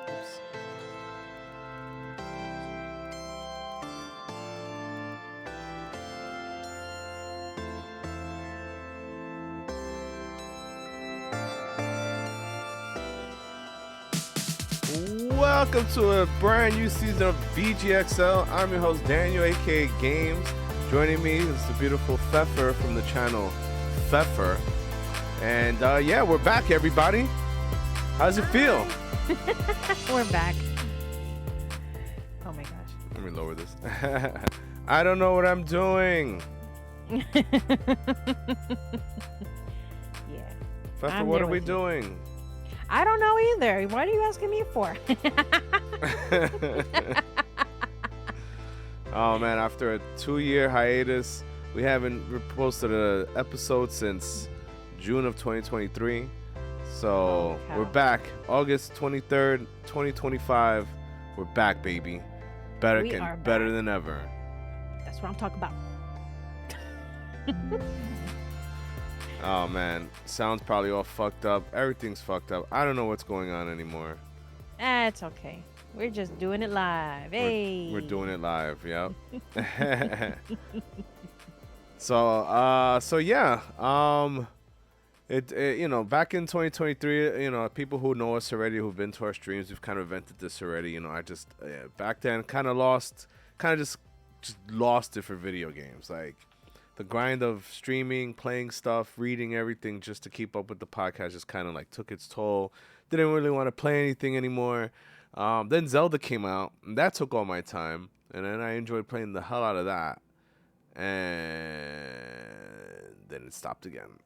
Oops. Welcome to a brand new season of VGXL. I'm your host Daniel, aka Games. Joining me is the beautiful Fefer from the channel Fefer. And yeah, we're back, everybody. How's it feel? We're back. Oh my gosh. Let me lower this. I don't know what I'm doing. Yeah. Fefer, I'm what there are we with you. doing? I don't know either. What are you asking me for? Oh man, after a 2-year hiatus, we haven't posted an episode since June of 2023. So we're back. August 23rd, 2025. We're back, baby. Better than ever. That's what I'm talking about. Oh man, sound's probably all fucked up. Everything's fucked up. I don't know what's going on anymore. It's okay. We're just doing it live. Hey. We're doing it live. Yep. So yeah. Back in 2023, people who know us already, who've been to our streams, we've kind of vented this already. I just back then kind of just lost it for video games. Like the grind of streaming, playing stuff, reading everything just to keep up with the podcast just kind of like took its toll. Didn't really want to play anything anymore. Then Zelda came out, and that took all my time, and then I enjoyed playing the hell out of that, and then it stopped again.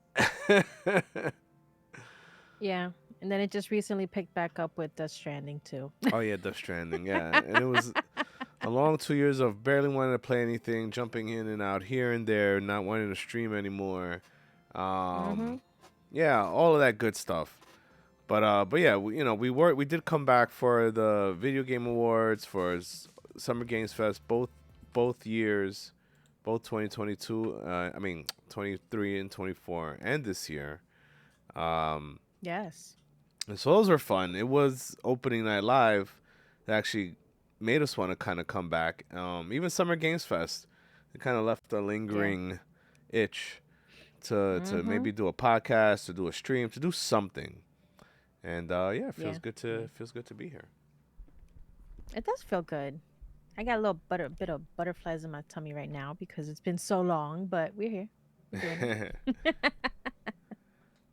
Yeah. And then it just recently picked back up with Death Stranding too. Oh yeah, Death Stranding, yeah. And it was a long 2 years of barely wanting to play anything, jumping in and out here and there, not wanting to stream anymore. Yeah, all of that good stuff. But yeah, we did come back for the Video Game Awards, for Summer Games Fest, both years, both 2022. 23 and 24, and this year. Yes. And so those were fun. It was opening night live that actually made us want to kind of come back. Even Summer Games Fest, it kind of left a lingering itch to maybe do a podcast, to do a stream, to do something. And it feels good to be here. It does feel good. I got a little bit of butterflies in my tummy right now because it's been so long, but we're here. We're doing it.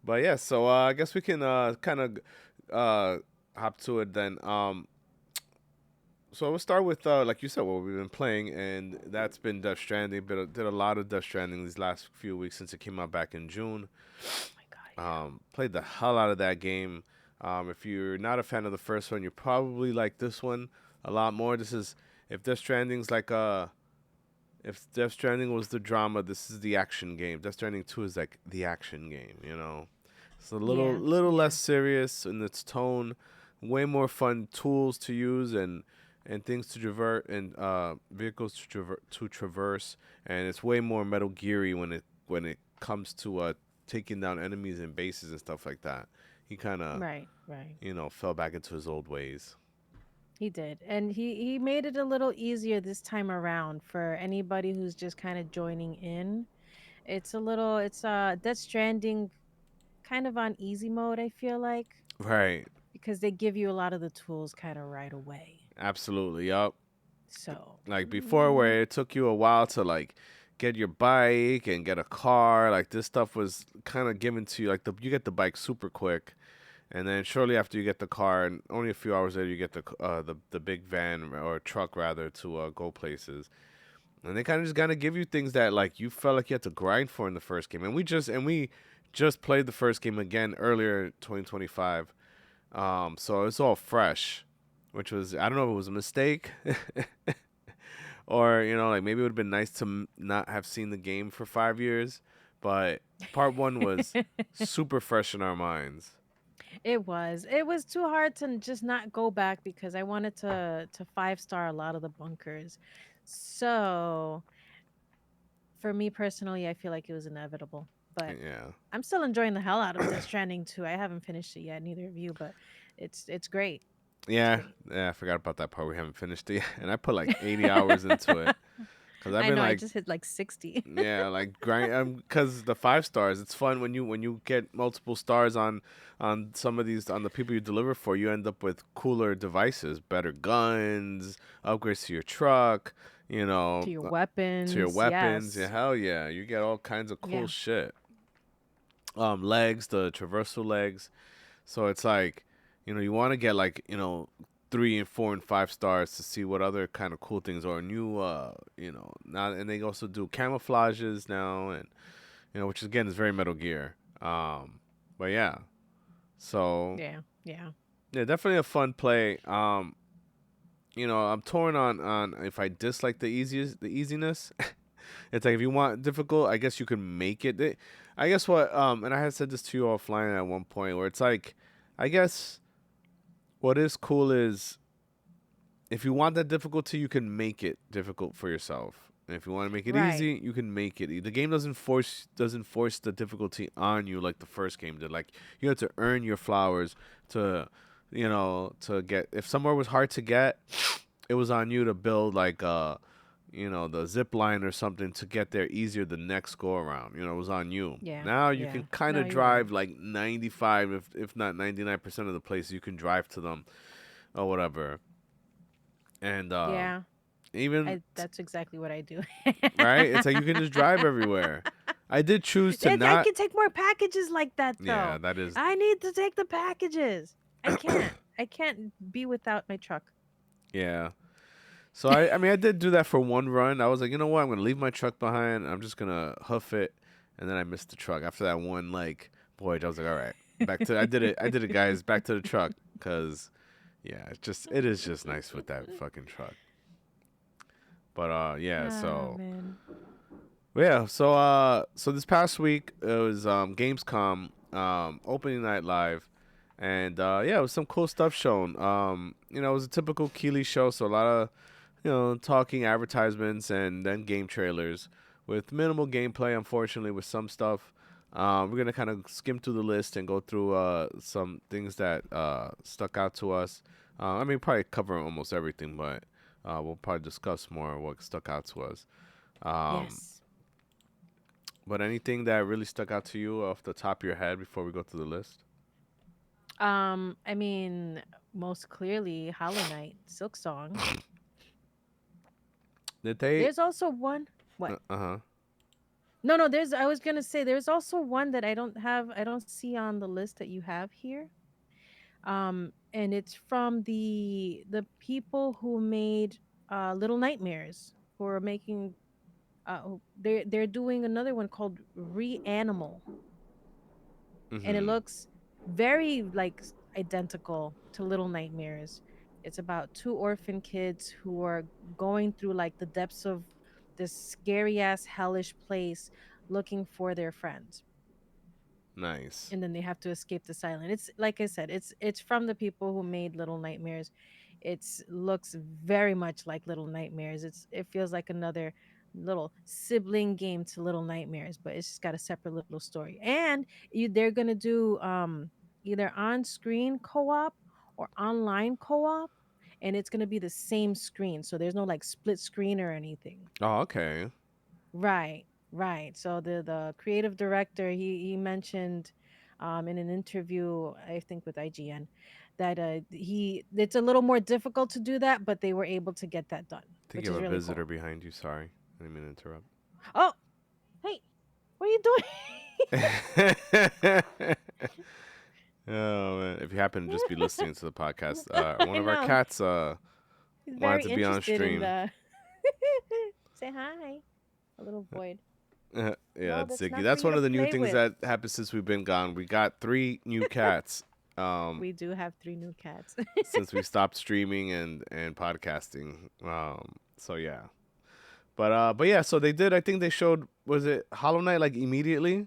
But yeah, so I guess we can kind of hop to it then. So we'll start with, like you said, what we've been playing, and that's been Death Stranding. Did a lot of Death Stranding these last few weeks since it came out back in June. Oh my God. Yeah. Played the hell out of that game. If you're not a fan of the first one, you probably like this one a lot more. If Death Stranding's like if Death Stranding was the drama, this is the action game. Death Stranding 2 is like the action game, It's a little less serious in its tone, way more fun tools to use and things to traverse and vehicles to traverse, and it's way more Metal Geary when it comes to taking down enemies and bases and stuff like that. He kind of Right. fell back into his old ways. He did. And he made it a little easier this time around for anybody who's just kind of joining in. It's Death Stranding kind of on easy mode, I feel like, Right. because they give you a lot of the tools kind of right away. Absolutely. Yup. So, Like before, where it took you a while to like get your bike and get a car, like this stuff was kind of given to you. Like you get the bike super quick, and then shortly after you get the car, and only a few hours later you get the big van or truck rather to go places. And they kind of give you things that like you felt like you had to grind for in the first game. And we just played the first game again earlier 2025. So it's all fresh, which was, I don't know if it was a mistake or, like maybe it would have been nice to not have seen the game for 5 years, but part 1 was super fresh in our minds. it was too hard to just not go back because I wanted to 5-star a lot of the bunkers. So, for me personally, I feel like it was inevitable. But Yeah. I'm still enjoying the hell out of Death Stranding too. I haven't finished it yet, neither of you, but it's great. It's Yeah, great. yeah, I forgot about that part. We haven't finished it yet. And I put like 80 hours into it. Because I've I been know. I like, just hit like 60. yeah, like grind. Because the 5 stars, it's fun when you get multiple stars on some of these on the people you deliver for. You end up with cooler devices, better guns, upgrades to your truck. You know, To your to your weapons. weapons. Yeah, Yes. hell yeah, you get all kinds of cool Yeah. shit. Legs, the traversal legs. So it's like, you want to get like, 3 and 4 and 5 stars to see what other kind of cool things or new, now, and they also do camouflages now, and which again is very Metal Gear. But yeah, so Yeah. Yeah. yeah, definitely a fun play. I'm torn on if I dislike the easiness. It's like if you want difficult, I guess you can make it. I guess what and I had said this to you offline at one point where it's like, I guess what is cool is if you want that difficulty, you can make it difficult for yourself. And if you want to make it Right. easy, you can make it. The game doesn't force the difficulty on you like the first game did. Like you have to earn your flowers to, to get. If somewhere was hard to get, it was on you to build like the zip line or something to get there easier the next go around. It was on you. Yeah. Now you Yeah. can kind No, of you're right. drive like 95, if not 99% of the places you can drive to them or whatever. And Yeah. even I that's exactly what I do. right, it's like you can just drive everywhere. I did choose to I not. can take more packages like that Yeah, though. that is. I need to take the packages. I can't. I can't be without my truck. Yeah. So I mean, I did do that for one run. I was like, you know what? I'm gonna leave my truck behind. I'm just gonna hoof it, and then I missed the truck after that one like voyage. I was like, all right, back to. I did it. I did it, guys. Back to the truck, cause yeah, it is just nice with that fucking truck. But yeah. Ah, So man. yeah. So this past week it was Gamescom opening night live. And yeah, it was some cool stuff shown. It was a typical Keeley show, so a lot of talking advertisements and then game trailers with minimal gameplay, unfortunately, with some stuff. We're going to kind of skim through the list and go through some things that stuck out to us. I mean, probably cover almost everything, but we'll probably discuss more what stuck out to us. Um, Yes. but anything that really stuck out to you off the top of your head before we go through the list? I mean, most clearly Hollow Knight, Silk Song. Did they? There's also one. What? Uh-huh. No, no, there's I was going to say there's also one that I don't see on the list that you have here. And it's from the people who made Little Nightmares, who are making they're doing another one called Reanimal, and it Mm-hmm. looks very like identical to Little Nightmares. It's about two orphan kids who are going through like the depths of this scary ass hellish place looking for their friends, Nice. and then they have to escape the silent. It's like I said, it's from the people who made Little Nightmares. It's looks very much like Little Nightmares. It feels like another little sibling game to Little Nightmares, but it's just got a separate little story. And they're gonna do either on screen co-op or online co-op, and it's gonna be the same screen, so there's no like split screen or anything. Oh, okay. Right, right. So the creative director, he mentioned in an interview, I think with IGN, that he it's a little more difficult to do that, but they were able to get that done, I think which you is have a really visitor cool. behind you. Sorry. I didn't mean to interrupt. Oh, hey, what are you doing? Oh man! If you happen to just be listening to the podcast, one I of our know. cats He's wanted very to be on interested in stream. the say hi, a little void. Yeah, No, that's that's Ziggy. not for That's you one to of the new play things with. that happened since we've been gone. We got 3 new cats We do have three new cats. since we stopped streaming and podcasting. So yeah, but yeah. So they did. I think they showed. Was it Hollow Knight like immediately?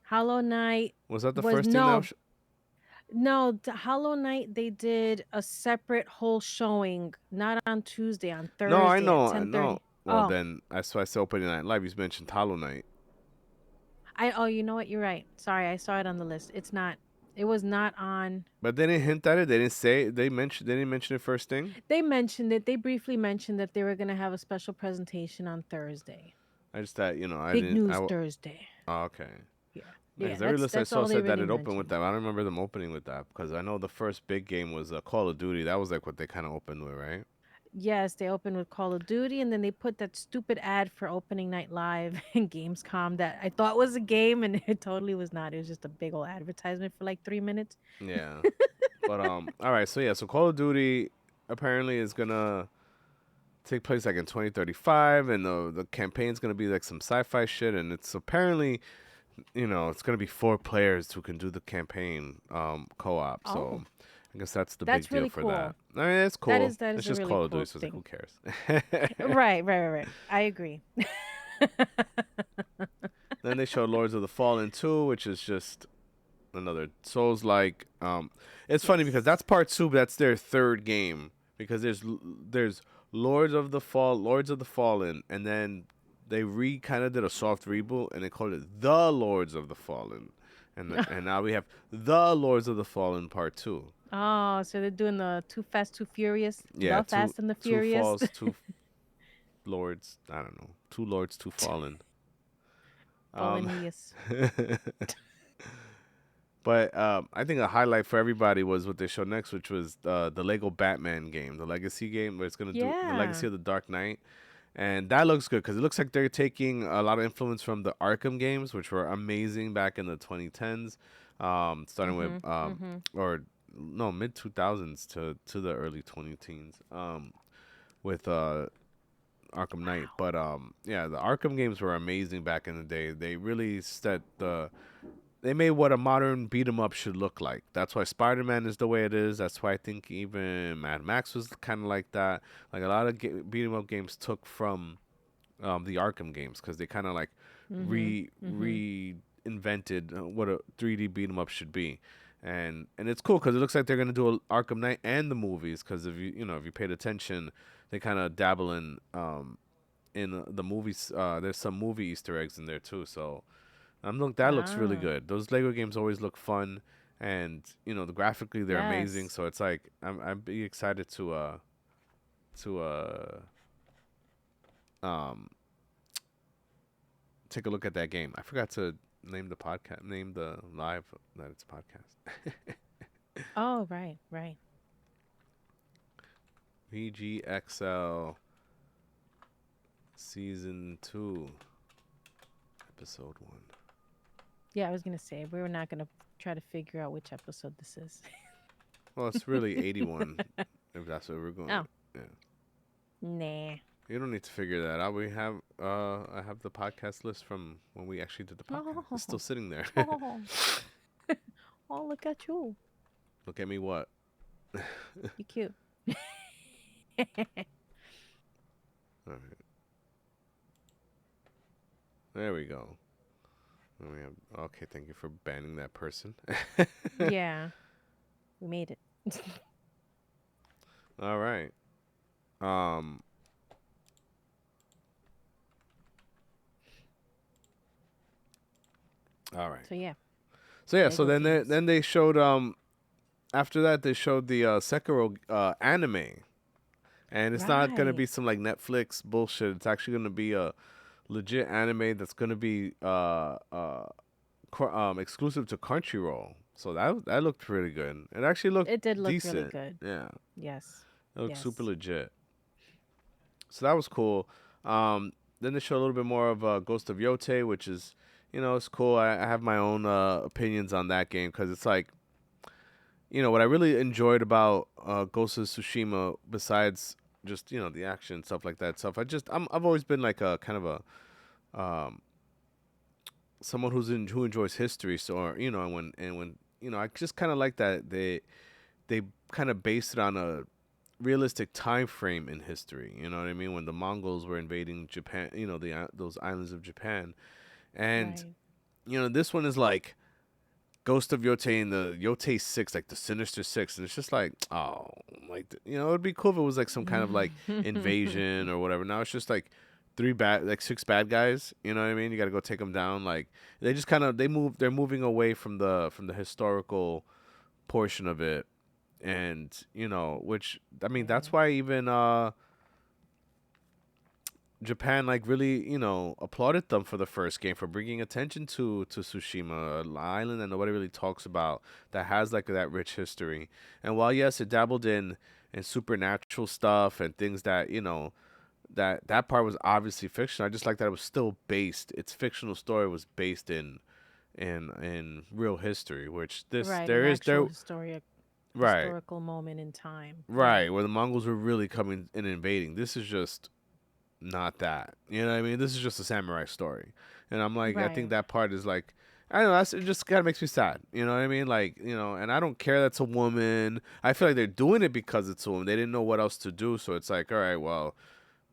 Hollow Knight Was that the was first thing that was? no, the Hollow Knight, they did a separate whole showing, not on Tuesday, on No, I Thursday at know, I know. 10:30. Well, Oh, then that's why I said opening night live. You mentioned Hollow Knight. you know what? You're right. Sorry, I saw it on the list. It's not. It was not on. But they didn't hint at it. They didn't say. They mentioned. They didn't mention it first thing. They mentioned it. They briefly mentioned that they were going to have a special presentation on Thursday. I just thought, I Big didn't. news Thursday. Oh, okay. Yeah. Yeah, Because every list I that's saw all they said that really it opened with mentioned. that. I don't remember them opening with that because I know the first big game was Call of Duty. That was like what they kind of opened with, right? Yes, they opened with Call of Duty, and then they put that stupid ad for opening night live in Gamescom that I thought was a game, and it totally was not. It was just a big old advertisement for like 3 minutes. Yeah. But all right. So yeah. So Call of Duty apparently is gonna take place like in 2035, and the campaign's gonna be like some sci-fi shit, and it's apparently it's gonna be 4 players who can do the campaign co-op. So Oh, I guess that's the big that's deal really for that. cool. I mean, it's That cool. is that It's is a just really Call of Duty, cool so it's like, who thing. cares? Right. I agree. Then they showed Lords of the Fallen 2, which is just another Souls like. It's funny because Yes. that's part 2, but that's their third game because there's Lords of the Fallen, and then they kind of did a soft reboot and they called it The Lords of the Fallen, and now we have The Lords of the Fallen Part 2. Oh, so they're doing the Too Fast, Too Furious, Yeah, The Fast and the two Furious. falls, two lords. I don't know, 2 lords, 2 fallen. Um, Bolognese. But I think a highlight for everybody was what they showed next, which was the Lego Batman game, the Legacy game, where it's gonna do the Yeah. Legacy of the Dark Knight, and that looks good because it looks like they're taking a lot of influence from the Arkham games, which were amazing back in the 2010s, starting with Mhm. Mhm. or no mid 2000s to the early 20 teens, with Arkham Knight. Wow. But yeah, the Arkham games were amazing back in the day. They really set they made what a modern beat 'em up should look like. That's why Spider Man is the way it is. That's why I think even Mad Max was kind of like that. Like a lot of beat 'em up games took from the Arkham games because they kind of like Mhm. Mhm. reinvented what a 3D beat 'em up should be. And it's cool because it looks like they're gonna do a Arkham Knight and the movies because if you paid attention, they kind of dabble in the movies. There's some movie Easter eggs in there too. So that looks really Ah. good. Those Lego games always look fun, and graphically they're amazing. Yes. So it's like I'd be excited to um take a look at that game. I forgot to name the live that it's a podcast. Oh, right. Right. VGXL Season 2 Episode 1. Yeah, I was gonna say we were not gonna try to figure out which episode this is. Well, it's really 81 if that's what we're going Oh, with. Yeah. nah. You don't need to figure that out. I have the podcast list from when we actually did the podcast. It's still Oh, sitting there. oh, oh, look at you. Look at me what? You cute. All right. There we go. Okay, thank you for banning that person. Yeah, we made it. All right. Um all right. So yeah, So yeah, so Lego games. then they showed after that they showed the Sekiro anime. And it's not going to Right. be some like Netflix bullshit. It's actually going to be a legit anime that's going to be exclusive to Crunchyroll. So that looked pretty good. It actually looked It did look really decent. good. Yeah, Yes. it looked super Yes. legit. So that was cool. Then they show a little bit more of Ghost of Yote, which is, it's cool. I have my own opinions on that game because it's like, what I really enjoyed about Ghost of Tsushima, besides just the action and stuff like that stuff, I've always been like a kind of a someone who enjoys history. So and when I just kind of like that they kind of based it on a realistic time frame in history. You know what I mean? When the Mongols were invading Japan, those islands of Japan, and Right. this one is like Ghost of Yote and the Yote Six, like the Sinister Six, and it's just like, oh, like it'd be cool if it was like some kind of like invasion or whatever. Now it's just like six bad guys. You know what I mean? You got to go take them down. Like they just kind of they're moving away from the historical portion of it, and which I mean that's Okay. why even Japan like really applauded them for the first game for bringing attention to Tsushima, an island that nobody really talks about that has like that rich history. And while yes, it dabbled in supernatural stuff and things that that part was obviously fiction. I just like that it was still based. Its fictional story was based in real history, which this Right, an there is actual there right. historical moment in time. Right, Right. where the Mongols were really coming and invading. This is just not that. You know what I mean? This is just a samurai story. And I'm like, I think Right. that part is like, I don't know, it just kind of makes me sad. You know what I mean? Like, and I don't care that's a woman. I feel like they're doing it because it's a woman. They didn't know what else to do. So it's like, all right, well,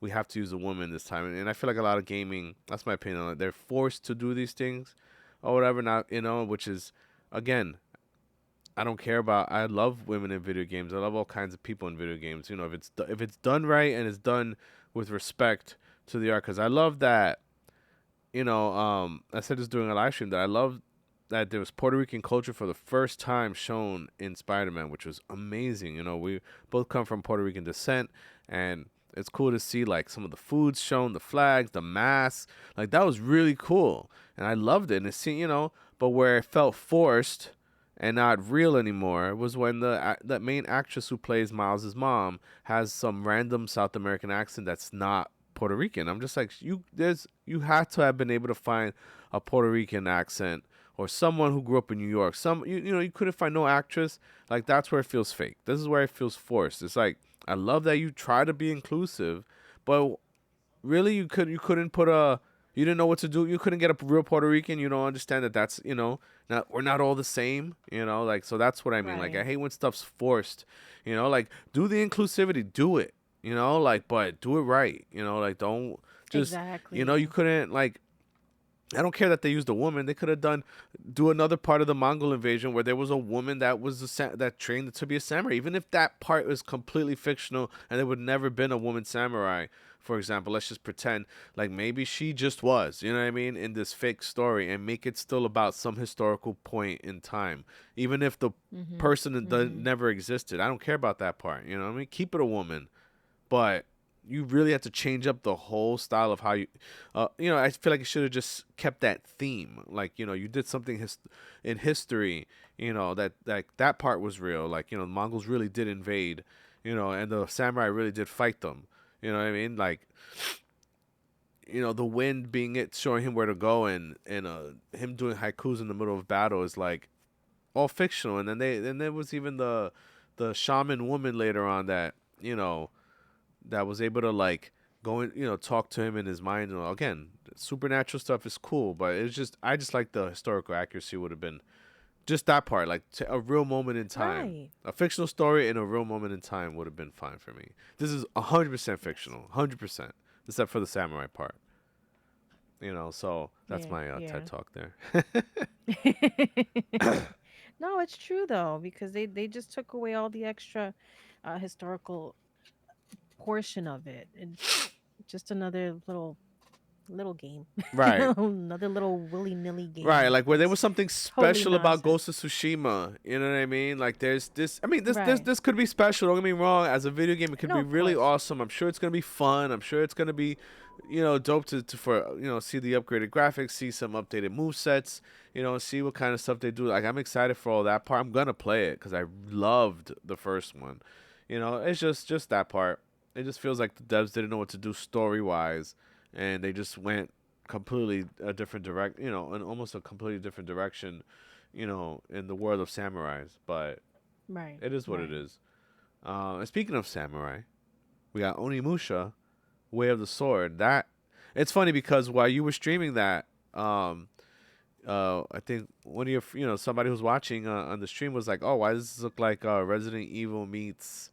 we have to use a woman this time. And I feel like a lot of gaming, that's my opinion on it. They're forced to do these things or whatever, not, which is, again, I don't care about. I love women in video games. I love all kinds of people in video games. If it's done right and it's done with respect to the art, because I love that. I said this during a live stream that I love that there was Puerto Rican culture for the first time shown in Spider-Man, which was amazing. We both come from Puerto Rican descent, and it's cool to see like some of the foods shown, the flags, the masks. Like that was really cool, and I loved it. And but where it felt forced and not real anymore was when that main actress who plays Miles's mom has some random South American accent that's not Puerto Rican. I'm just like you had to have been able to find a Puerto Rican accent or someone who grew up in New York. You couldn't find no actress. Like that's where it feels fake. This is where it feels forced. It's like I love that you try to be inclusive, but really you couldn't put a you didn't know what to do. You couldn't get a real Puerto Rican. You don't understand that that's not we're not all the same. Like so that's what I mean. Like I Right. hate when stuff's forced. Like do the inclusivity, do it. Like but do it right. Like don't just you Exactly. couldn't like I don't care that they used a woman. They could have do another part of the Mongol invasion where there was a woman that was that trained to be a samurai. Even if that part was completely fictional and there would never been a woman samurai, for example, let's just pretend like maybe she just was. You know what I mean? In this fake story and make it still about some historical point in time, even if the Mhm. person Mhm. never existed. I don't care about that part. You know what I mean? Keep it a woman, but you really have to change up the whole style of how I feel like you should have just kept that theme. Like, you did something in history, that part was real. Like, the Mongols really did invade, and the samurai really did fight them. You know what I mean? Like, the wind being it, showing him where to go, and him doing haikus in the middle of battle is like all fictional. And then there was even the shaman woman later on that was able to like go in, talk to him in his mind. And again, supernatural stuff is cool, but it's just I just like the historical accuracy would have been just that part, like a real moment in time. Right. A fictional story in a real moment in time would have been fine for me. This is 100% Yes. fictional, 100%, except for the samurai part. So that's Yeah. my TED Yeah. talk there. No, it's true though because they just took away all the extra historical portion of it. It's just another little game. Right. Another little willy-nilly Right, game like where there that's was something totally special about Ghost of nonsense. Tsushima. You know what I mean? Like there's this. I mean, Right. this could be special. Don't get me wrong. As a video game, it could No, be of really course. awesome. I'm sure it's gonna be fun. I'm sure it's gonna be, dope to for see the upgraded graphics, see some updated move sets. See what kind of stuff they do. Like I'm excited for all that part. I'm gonna play it because I loved the first one. It's just that part. It just feels like the devs didn't know what to do story wise, and they just went completely a different in almost a completely different direction, in the world of samurais. But Right. it is what it Right. is. And speaking of samurai, we got Onimusha, Way of the Sword. That it's funny because while you were streaming that, I think one of your, somebody who's watching on the stream was like, "Oh, why does this look like Resident Evil meets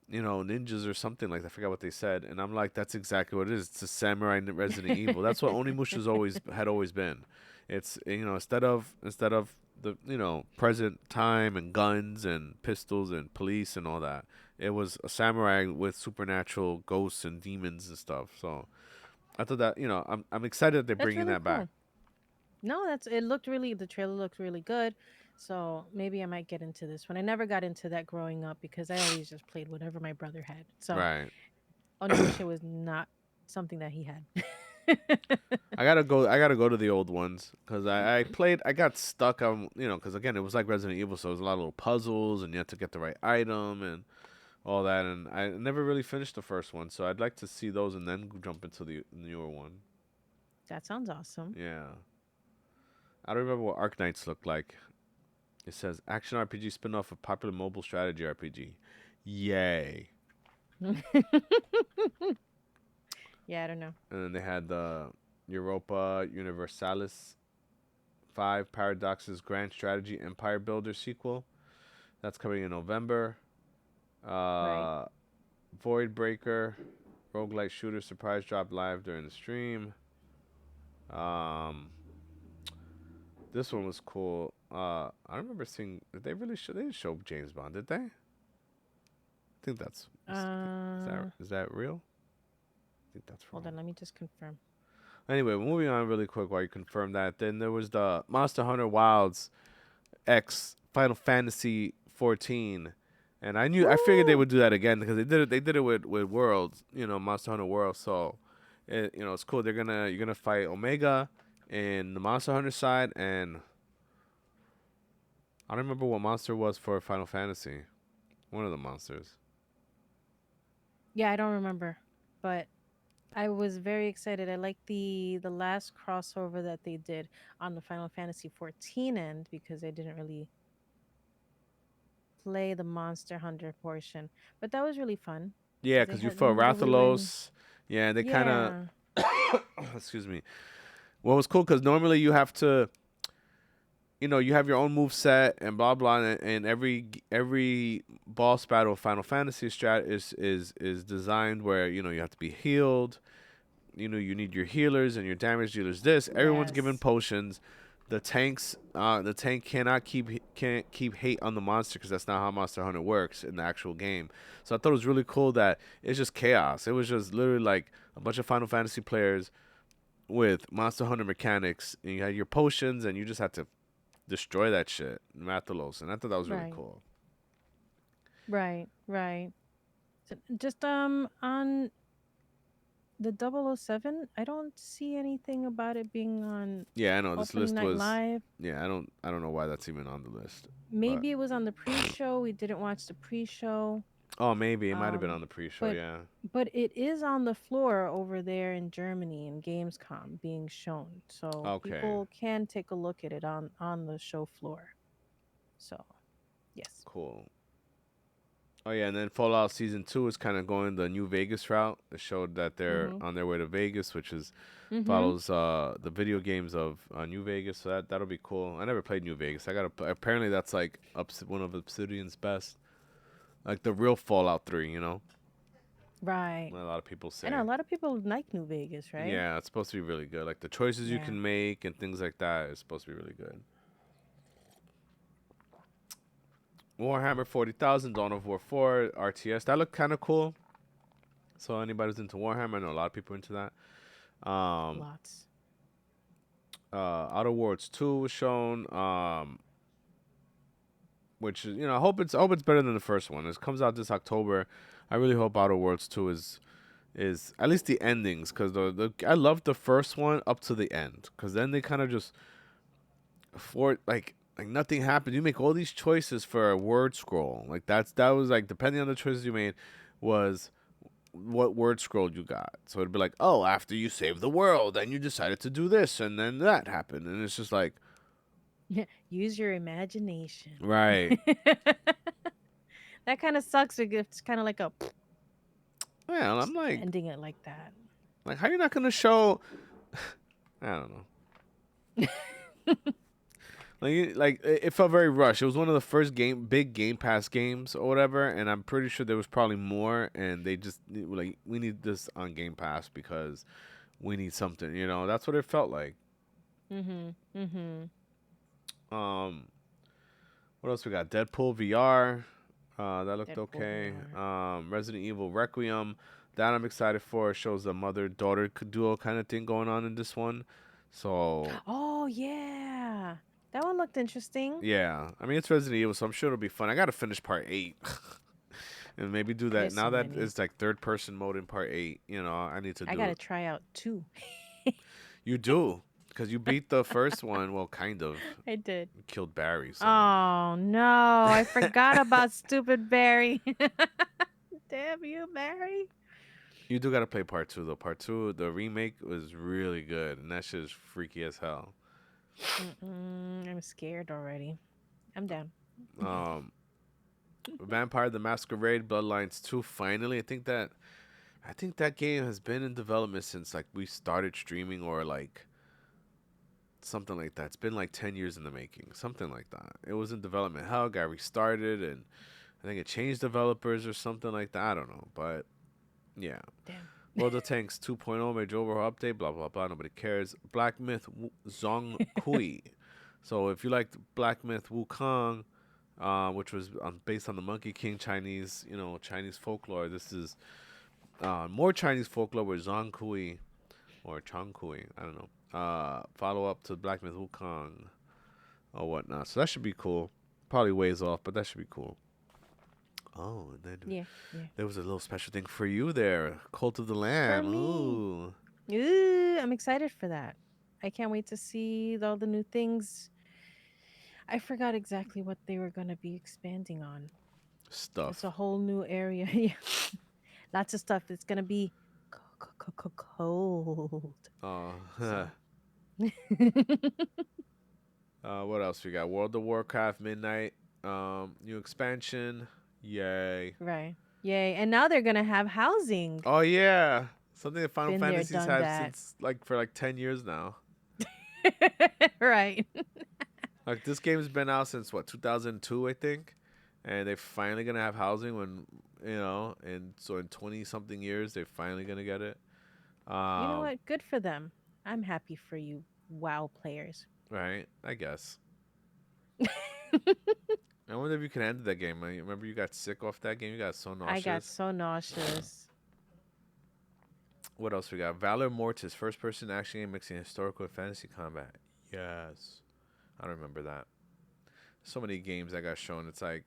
ninjas or something like that. I forgot what they said, and I'm like, that's exactly what it is. It's a samurai Resident Evil. That's what Onimusha's always been. It's instead of the present time and guns and pistols and police and all that, it was a samurai with supernatural ghosts and demons and stuff. So I thought that I'm excited that they're That's bringing really that back. cool. No, that's it. Looked really. The trailer looked really good. So maybe I might get into this one. I never got into that growing up because I always just played whatever my brother had. So Right. Onimusha was not something that he had. I gotta go to the old ones because I played. I got stuck on because again it was like Resident Evil, so it was a lot of little puzzles and you had to get the right item and all that. And I never really finished the first one, so I'd like to see those and then jump into the newer one. That sounds awesome. Yeah, I don't remember what Arknights looked like. It says action RPG spin-off of popular mobile strategy RPG. Yay! Yeah, I don't know. And then they had the Europa Universalis 5 Paradox's Grand Strategy Empire Builder sequel. That's coming in November. Right. Uh, Void Breaker roguelike shooter surprise drop live during the stream. Um, this one was cool. I remember seeing. Did they really show? They didn't show James Bond, did they? I think that's. Uh, Is that real? I think that's hold wrong. on. Let me just confirm. Anyway, moving on really quick while you confirm that. Then there was the Monster Hunter Wilds X Final Fantasy 14, and I figured they Woo! would do that again because they did it with Worlds, Monster Hunter World. So, it's cool. You're gonna fight Omega in the Monster Hunter side, and I don't remember what monster was for Final Fantasy. One of the monsters. Yeah, I don't remember, but I was very excited. I like the last crossover that they did on the Final Fantasy 14 end because I didn't really play the Monster Hunter portion, but that was really fun Yeah, because they because you had. fought Remember we went. Rathalos. Yeah, they kind of. Yeah. Excuse me. Well, it was cool because normally you have to you have your own move set and blah blah, and every boss battle of Final Fantasy strat is designed where you have to be healed. You need your healers and your damage dealers. Everyone's given Yes. potions. The tank can't keep hate on the monster because that's not how Monster Hunter works in the actual game. So I thought it was really cool that it's just chaos. It was just literally like a bunch of Final Fantasy players with Monster Hunter mechanics, and you had your potions, and you just had to destroy that shit, Rathalos, and I thought that was really Right. cool. Right. Right. So just on the 007, I don't see anything about it being on Yeah, I know this opening list night was. live. Yeah, I don't know why that's even on the list, but Maybe it was on the pre-show. We didn't watch the pre-show. oh, maybe it might have been Um, on the pre-show. but Yeah. but it is on the floor over there in Germany in Gamescom being shown, so Okay. people can take a look at it on the show floor. So yes. Cool. Oh yeah, and then Fallout Season 2 is kind of going the New Vegas route. It showed that they're Mhm. on their way to Vegas, which is Mhm. follows the video games of New Vegas. So that'll be cool. I never played New Vegas. I got to apparently that's like one of Obsidian's best, like the real Fallout 3. Right. A lot of people I know a say. lot of people like New Vegas, right? Yeah, it's supposed to be really good. Like the choices you Yeah. can make and things like that is supposed to be really good. Warhammer 40,000, Dawn of War 4, RTS. That looked kind of cool. So anybody who's into Warhammer, I know a lot of people are into that. Lots. Outer Worlds 2 was shown. Which is I hope it's better than the first one. It comes out this October. I really hope Outer Worlds 2 is at least the endings because I loved the first one up to the end because then they kind of just for like nothing happened. You make all these choices for a word scroll. Like that was like depending on the choices you made was what word scroll you got. So it'd be like, oh, after you saved the world and you decided to do this and then that happened and it's just like Use your imagination. right. That kind of sucks. It's kind of like a Well, I'm just ending it like that. like how you not gonna show? I don't know. Like it felt very rushed. It was one of the first big Game Pass games or whatever, and I'm pretty sure there was probably more, and they just like we need this on Game Pass because we need something. That's what it felt like. Mhm. Mhm. Um, what else we got? Deadpool VR. That looked Deadpool okay. VR. Resident Evil Requiem. That I'm excited for. It shows a mother daughter duo kind of thing going on in this one. So Oh yeah, that one looked interesting. yeah, I mean it's Resident Evil, so I'm sure it'll be fun. I gotta finish part 8, and maybe do that There's now so that many. it's like third person mode in part 8. I need to I do gotta it. try out two. You do because you beat the first one. Well, kind of. I did. You killed Barry, so Oh no, I forgot about stupid Barry. Damn you, Barry. you do gotta play part 2 though. Part 2, the remake was really good, and that shit is freaky as hell. I'm scared already. I'm down. Um, Vampire the Masquerade Bloodlines 2. Finally, I think that game has been in development since like we started streaming or like something like that. It's been like 10 years in the making, something like that. It was in development hell, got restarted, and I think it changed developers or something like that. I don't know, but yeah. Damn. World of Tanks 2.0 major overhaul update, blah blah blah. Nobody cares. Black Myth Zong Kui. So if you liked Black Myth Wukong, which was based on the Monkey King Chinese, Chinese folklore, this is more Chinese folklore with Zong Kui or Chong Kui. I don't know. Follow up to Black Myth Wukong or whatnot. So that should be cool. Probably ways off, but that should be cool. Oh, and then Yeah, yeah. there was a little special thing for you there. Cult of the For Lamb. me. Ooh. Ooh, I'm excited for that. I can't wait to see all the new things. I forgot exactly what they were going to be expanding on. It's a Stuff. whole new area. Yeah. Lots of stuff. It's going to be cold. Uh, So, what else we got? World of Warcraft Midnight. New expansion. Yay. right. Yay. And now they're going to have housing. Oh yeah. Something that Final Been there, Fantasy's done had that. since like for like 10 years now. Right. Like this game's been out since what 2002, I think, and they're finally gonna have housing and so in 20 something years they're finally gonna get it. You know Um, what? Good for them. I'm happy for you, WoW players. right? I guess. I wonder if you can end that game. I remember you got sick off that game. You got so I got nauseous. so nauseous. What else we got? Valor Mortis, first person action game mixing historical and fantasy combat. Yes. I remember that. So many games that got shown. It's like,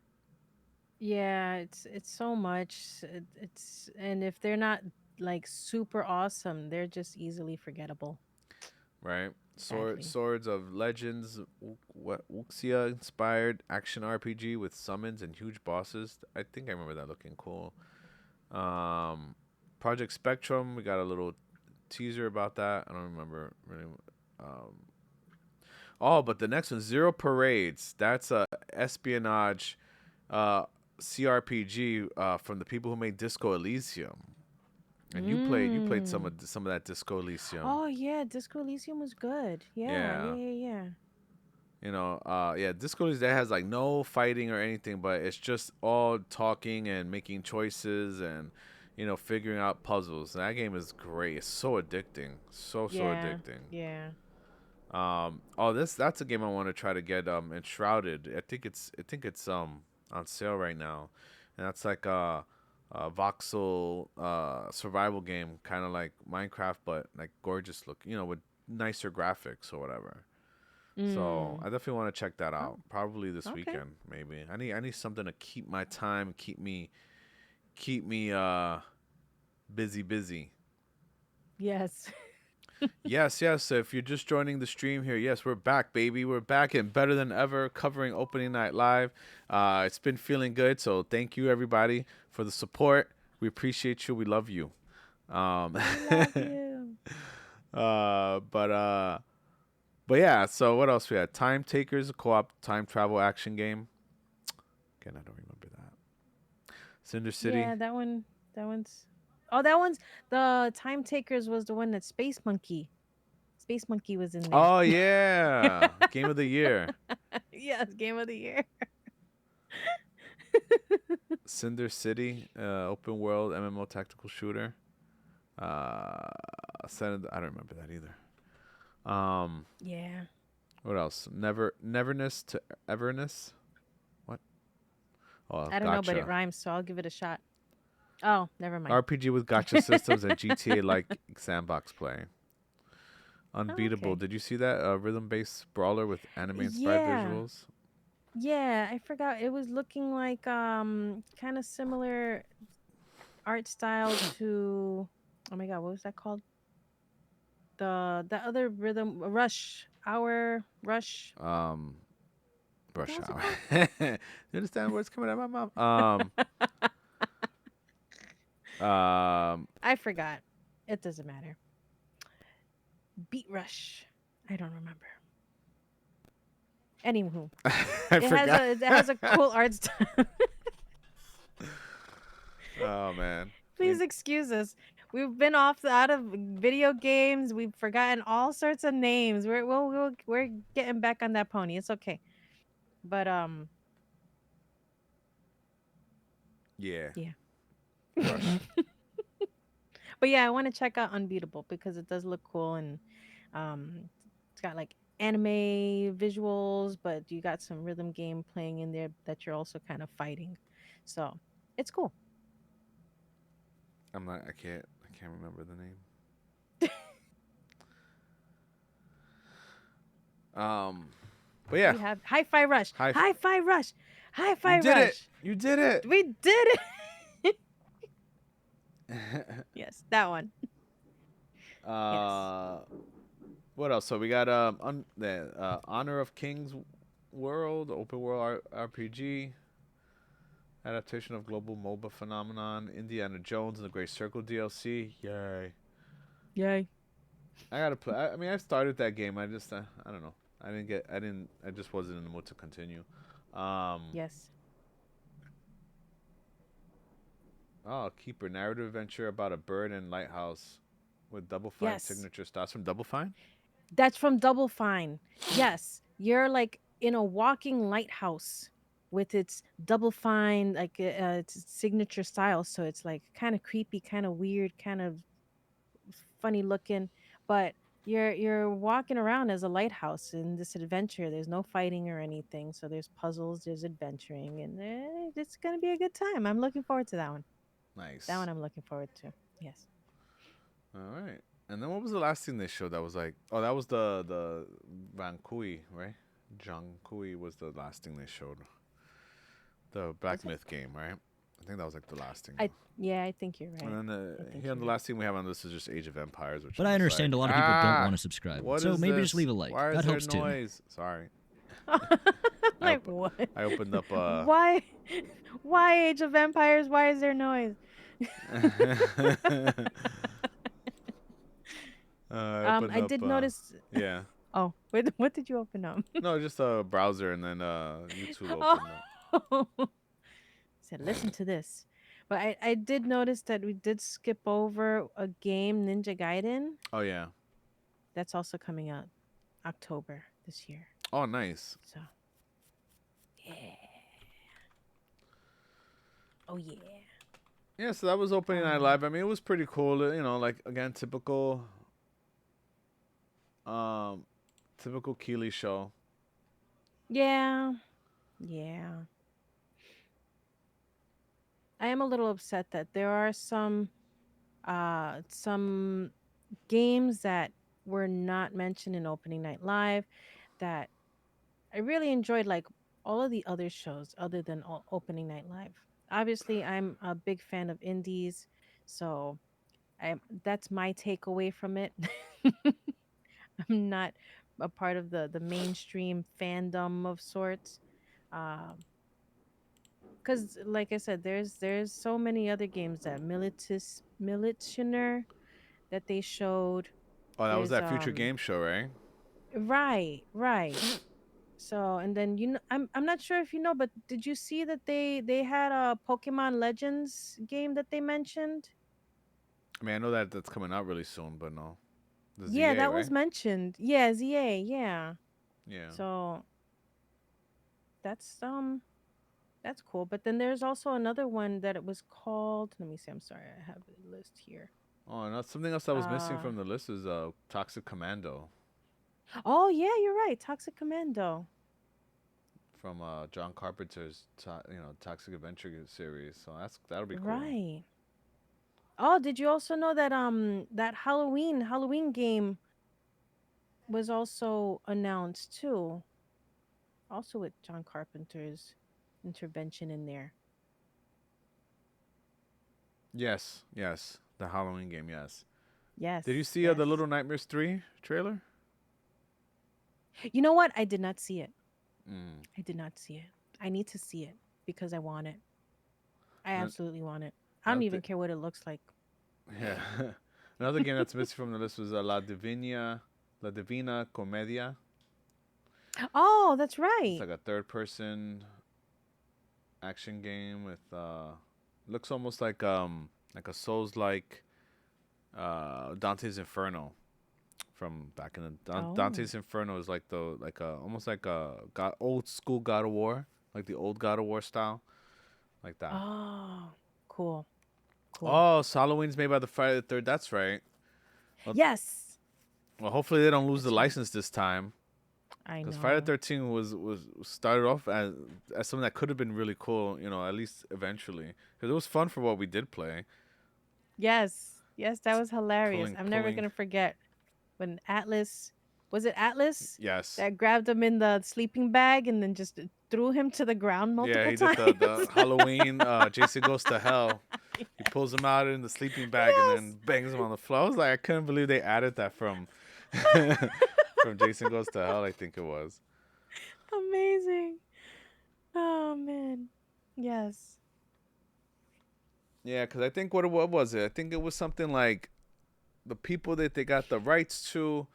Yeah, it's so much. It's and if they're not like super awesome, they're just easily forgettable. right? Sadly. Swords of Legends, Wuxia inspired action RPG with summons and huge bosses. I think I remember that looking cool. Um, Project Spectrum, we got a little teaser about that. I don't remember really. Um, oh, but the next one, Zero Parades. That's a espionage uh, CRPG from the people who made Disco Elysium. And you played some Mm. of that Disco Elysium. Oh yeah, Disco Elysium was good. Yeah, yeah, Yeah. yeah, yeah. Yeah, Disco Elysium that has like no fighting or anything, but it's just all talking and making choices and figuring out puzzles. That game is great. It's so addicting. So Yeah, addicting. yeah. Oh, that's a game I want to try to get Enshrouded. I think it's on sale right now, and that's like a voxel survival game, kind of like Minecraft, but like gorgeous look, with nicer graphics or whatever. So Mm. I definitely want to check that Oh, out. Probably this okay. weekend, maybe. I need something to keep my time, keep me busy. Yes. Yes, yes. So if you're just joining the stream here, yes, we're back, baby. We're back and better than ever, covering opening night live. It's been feeling good, so thank you everybody for the support. We appreciate you. We love you. Um, We love you. uh, but uh, but yeah. So what else we had? Time Takers, a co-op time travel action game. Again, I don't remember that. Cinder City. Yeah, that one's Oh, that one's the Time Takers was the one that Space Monkey. Space Monkey was in there. Oh yeah, game of the year. Yes, game of the year. Cinder City, open world MMO tactical shooter. I don't remember that either. Um, Yeah. what else? Neverness to Everness. What? Oh, I don't know, but it gotcha. rhymes, so I'll give it a shot. Oh, never mind. RPG with gotcha systems and GTA like sandbox play. Oh, Unbeatable. okay. Did you see that rhythm-based brawler with anime-inspired Yeah. visuals? Yeah, I forgot. It was looking like kind of similar art style to, oh my god, what was that called? The other rhythm, Rush. Um, What the Rush hell's it Hour. called? You understand what's coming out of my mouth? I forgot. It doesn't matter. Beat Rush. I don't remember. Anywho, I forgot. it has a cool art style. Oh man. Please excuse us. We've been off out of video games. We've forgotten all sorts of names. We're getting back on that pony. It's okay. But Yeah. yeah. Rush. But yeah, I want to check out Unbeatable because it does look cool and it's got like anime visuals, but you got some rhythm game playing in there that you're also kind of fighting. So, it's cool. I'm not. I can't. I can't remember the name. Um. But yeah. We have Hi-Fi Rush. Hi. Hi-Fi Rush. You Hi-Fi did it. Rush. You did it. We did it. Yes, that one. Yes. uh. What else? So we got the Honor of Kings World open world RPG adaptation of global MOBA phenomenon. Indiana Jones and the Great Circle DLC. Yay! Yay. I gotta play. I mean, I started that game. I just I don't know. I didn't get. I didn't. I just wasn't in the mood to continue. Um. Yes. Oh, Keeper narrative adventure about a bird and lighthouse with Double Fine Yes. signature stars from Double Fine. That's from Double Fine. Yes. You're like in a walking lighthouse with its Double Fine, like its signature style. So it's like kind of creepy, kind of weird, kind of funny looking. But you're walking around as a lighthouse in this adventure. There's no fighting or anything. So there's puzzles, there's adventuring, and it's going to be a good time. I'm looking forward to that one. That Nice. one I'm looking forward to. Yes. All right. And then what was the last thing they showed that was like? Oh, that was the Van Kui, right? Jang Kui was the last thing they showed. The Was Black it? Myth game, right? I think that was like the last thing. I Yeah, I think you're right. And then I think here on you're the right. last thing we have on this is just Age of Empires, which But I'm I just like, understand a lot of people don't want to subscribe. what So is maybe just this? leave a like. Why is That there helps too. noise? Sorry. I Like op- what? I opened up Why? Why Age of Empires? Why is there noise? I opened I up did notice. yeah. Oh, what did you open up? No, just a browser and then YouTube opened up. Oh, said listen to this. But I did notice that we did skip over a game, Ninja Gaiden. Oh yeah. That's also coming out October this year. Oh nice. So yeah. Oh yeah. Yeah, so that was opening night Um. live. I mean, it was pretty cool. You know, like again, um, typical Keeley show. Yeah. Yeah. I am a little upset that there are some games that were not mentioned in opening night live that I really enjoyed, like all of the other shows other than opening night live. Obviously, I'm a big fan of indies, so I that's my takeaway from it. I'm not a part of the mainstream fandom of sorts. Um, because like I said, there's so many other games that Militationer that they showed. Oh, that was There's that future game show, right? right. So and then I'm not sure if you know, but did you see that they had a Pokemon Legends game that they mentioned? I mean, I know that that's coming out really soon, but no, the Yeah, ZA, that right? was mentioned. Yeah, ZA. Yeah. Yeah. So that's that's cool. But then there's also another one that it was called. Let me see. I'm sorry, I have a list here. Oh, and that's something else that was missing Uh from the list is Toxic Commando oh yeah, you're right. Toxic Commando. from John Carpenter's Toxic Adventure series. So that'll be cool. Right. Oh, did you also know that that Halloween game was also announced too? Also with John Carpenter's intervention in there. Yes, yes. The Halloween game, yes. Did you Yes, see the yes. Little Nightmares 3 trailer? You know what? I did not see it. Mm. I did not see it. I need to see it because I want it. I Ano- absolutely want it. I don't Another, even care what it looks like. yeah. Another game that's missing from the list was La Divina Comedia. Oh, that's It's right. like a third-person action game with looks almost like a Souls-like Dante's Inferno from back in the Oh. Dante's Inferno is like the like a almost like a old school God of War, like the old God of War style, like that. Oh, cool. Cool. Oh, so Halloween's made by the Friday the Third. That's right. Well, Yes. well, hopefully they don't lose the That's right. license this time, I because Friday the know. 13th was started off as something that could have been really cool. You know, at least eventually, because it was fun for what we did play. Yes. Yes, that was hilarious. I'm never Pulling. going to forget when Atlas, was it Atlas Yes. that grabbed him in the sleeping bag and then just threw him to the ground Yeah, multiple he did times? the Halloween Jason Goes to Hell. He pulls him out in the sleeping bag and Yes. then bangs him on the floor. I was like, I couldn't believe they added that from from Jason Goes to Hell. I think it was. Amazing. Oh man. Yes. Yeah, because I think what was it? I think it was something like the people that they got the rights to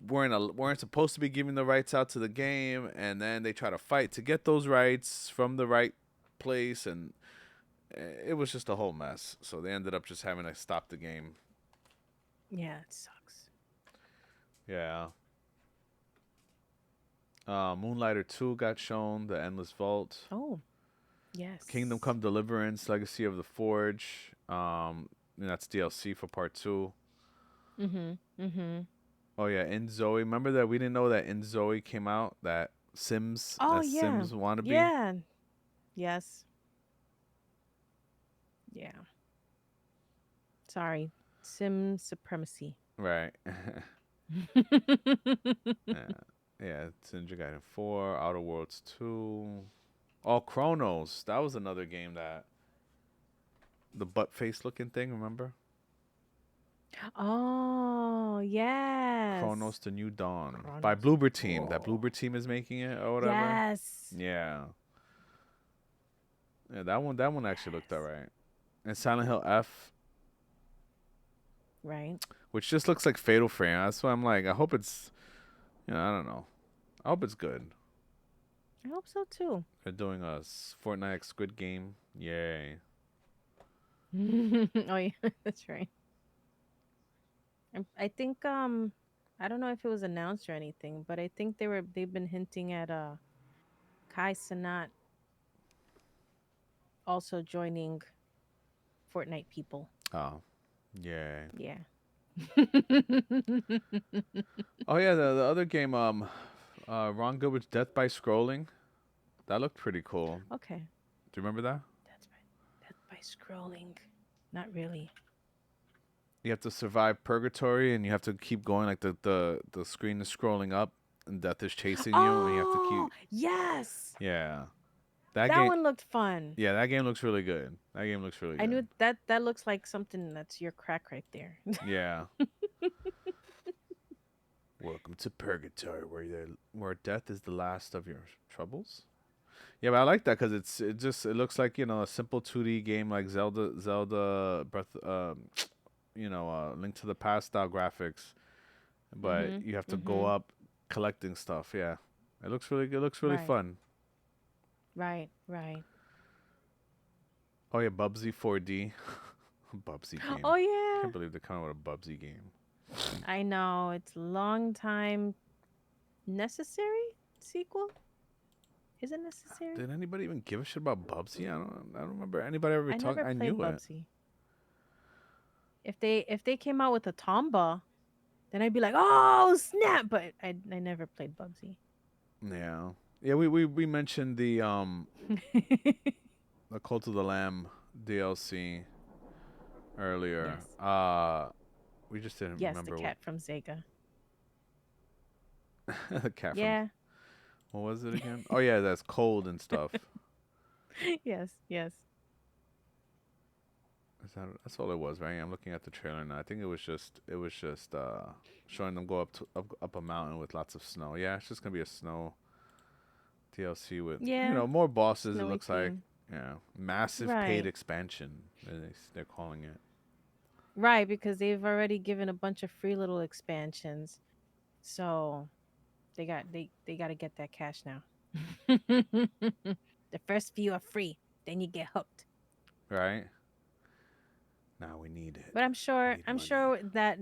weren't supposed to be giving the rights out to the game, and then they try to fight to get those rights from the right place, and it was just a whole mess. So they ended up just having to stop the game. Yeah, it sucks. Yeah. Moonlighter 2 got shown, The Endless Vault, Oh, Kingdom yes. Come Deliverance, Legacy of the Forge. And that's DLC for part 2. Mhm. Mhm. Oh yeah, In Zoe. Remember that we didn't know that In Zoe came out, Oh that yeah. Sims wannabe? Yeah. Yes. Yeah. Sorry. Sim supremacy. Right. Yeah. Yeah, it's Ninja Gaiden 4, Outer Worlds 2. Oh, Chronos. That was another game that the butt face looking thing, remember? Oh, yes. Chronos The New Dawn by Chronos. Bloober Team. That Oh. Bloober Team is making it or whatever. Yes. Yeah. Yeah, that one actually looked Yes. alright. And Silent Hill F, Right. which just looks like Fatal Frame. That's why I'm like, I hope it's I don't know. I hope it's good. I hope so too. They're doing a Fortnite Squid Game. Yay. Oh yeah, that's right. I think I don't know if it was announced or anything, but I think they've been hinting at Kai Sanat also joining Fortnite people. Oh, yay. Yeah. Oh yeah, the other game, Ron Gilbert's Death by Scrolling. That looked pretty cool. Okay. Do you remember that? That's by scrolling. Not really. You have to survive purgatory, and you have to keep going. Like the screen is scrolling up, and death is chasing you, and you have to Oh, keep. yes. Yeah, that That game. one looked fun. Yeah, that game looks really good. That game looks really I good. knew that looks like something that's your crack right there. Yeah. Welcome to purgatory, where death is the last of your troubles. Yeah, but I like that because it looks like a simple 2D game like Zelda Breath Link to the Past style graphics, but Mhm. you have to go Mhm. up collecting stuff. Yeah, it looks really good. It looks really Right. fun. Right. Right. Oh yeah, Bubsy 4D, Bubsy Oh game. yeah. Can't believe they're coming with a Bubsy game. I know it's long time necessary sequel. Is it necessary? Did anybody even give a shit about Bubsy? I don't remember anybody ever I talking. never I played knew it. Bubsy. If they came out with a Tomba, then I'd be like, oh snap! But I never played Bubsy. Yeah, yeah. We mentioned the Cult of the Lamb DLC. earlier. Yes. We just didn't Yes, the remember what cat from Sega. the cat from. Yeah. What was it again? Oh yeah, that's cold and stuff. Yes, yes. That's all it was, right? I'm looking at the trailer now. I think it was just showing them go up a mountain with lots of snow. Yeah, it's just gonna be a snow DLC with Yeah. more bosses. It Snowy looks like theme. massive paid Right. expansion. They're calling it. Right, because they've already given a bunch of free little expansions. So they got to get that cash now. The first few are free, then you get hooked. Right now we need it. But We need I'm money. sure that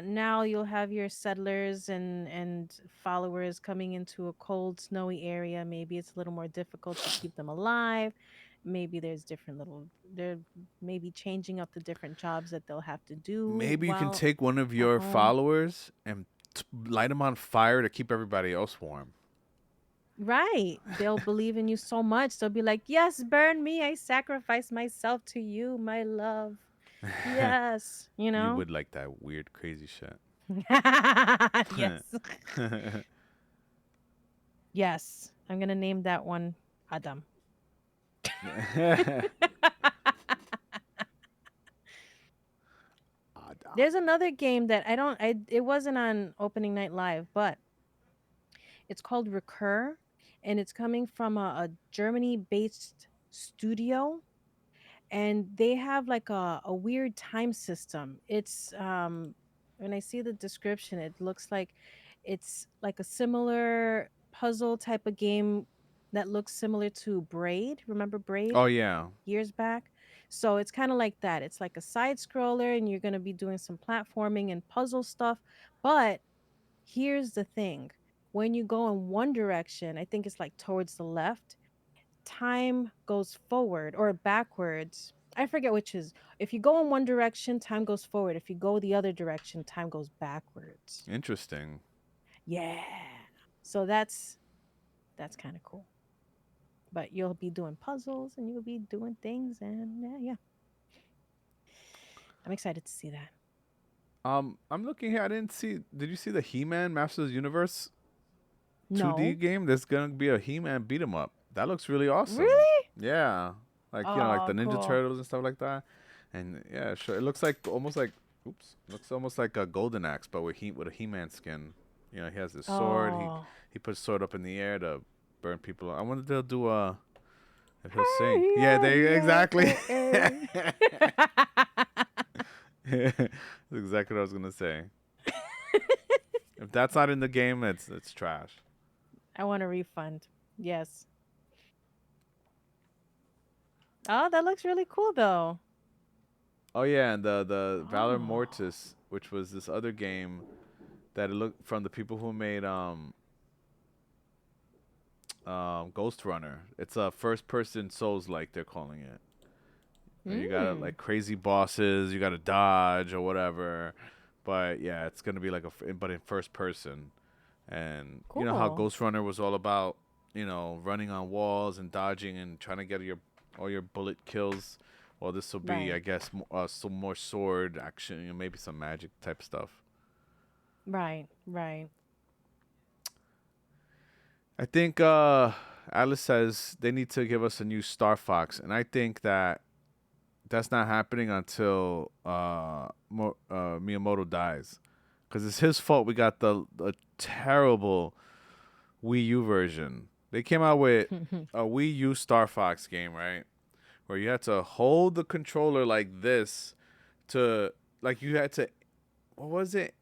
now you'll have your settlers and followers coming into a cold snowy area. Maybe it's a little more difficult to keep them alive. Maybe there's different little they're maybe changing up the different jobs that they'll have to do Maybe you can while take one of at your home. followers and light them on fire to keep everybody else warm. Right. They'll believe in you so much. They'll be like, "Yes, burn me. I sacrifice myself to you, my love." Yes, you You know? would like that weird, crazy shit. Yes. Yes. I'm going to name that one Adam. Adam. There's another game that I it wasn't on opening night live, but it's called Recur and it's coming from a Germany-based studio and they have like a weird time system. It's when I see the description, it looks like it's like a similar puzzle type of game that looks similar to Braid. Remember Braid Oh yeah, years back? So it's kind of like that. It's like a side scroller and you're going to be doing some platforming and puzzle stuff. But here's the thing. When you go in one direction, I think it's like towards the left, time goes forward or backwards. I forget which is. If you go in one direction, time goes forward. If you go the other direction, time goes backwards. interesting. Yeah. So that's kind of cool. But you'll be doing puzzles and you'll be doing things and yeah, yeah. I'm excited to see that. I'm looking here. I didn't see. Did you see the He-Man Masters of the Universe 2D No. game? There's gonna be a He-Man beat 'em up. That looks really awesome. Really? Yeah, like like the Oh, Ninja cool. Turtles and stuff like that. And yeah, sure. It looks like almost like oops, looks almost like a Golden Axe, but with a He-Man skin. He has this sword. Oh. He puts sword up in the air to burn people. I wonder if they'll do if he'll sing. Hey, Yeah, yeah, they yeah, exactly. hey, That's exactly what I was gonna say. If that's not in the game, it's trash. I want a refund. Yes. Oh, that looks really cool though. Oh yeah, and the Valor Oh. Mortis, which was this other game that it looked from the people who made Ghost Runner. It's a first person Souls like they're calling it. Where you got Mm. like crazy bosses, you got to dodge or whatever. But yeah, it's gonna be like but in first person. And you know how Cool. Ghost Runner was all about, running on walls and dodging and trying to get all your bullet kills. Well, this will be, I Right. guess, some more sword action, maybe some magic type stuff. Right. Right. I think Alice says they need to give us a new Star Fox, and I think that's not happening until Miyamoto dies, because it's his fault. We got the terrible Wii U version. They came out with a Wii U Star Fox game, right? Where you had to hold the controller like this to, like, you had to, what was it?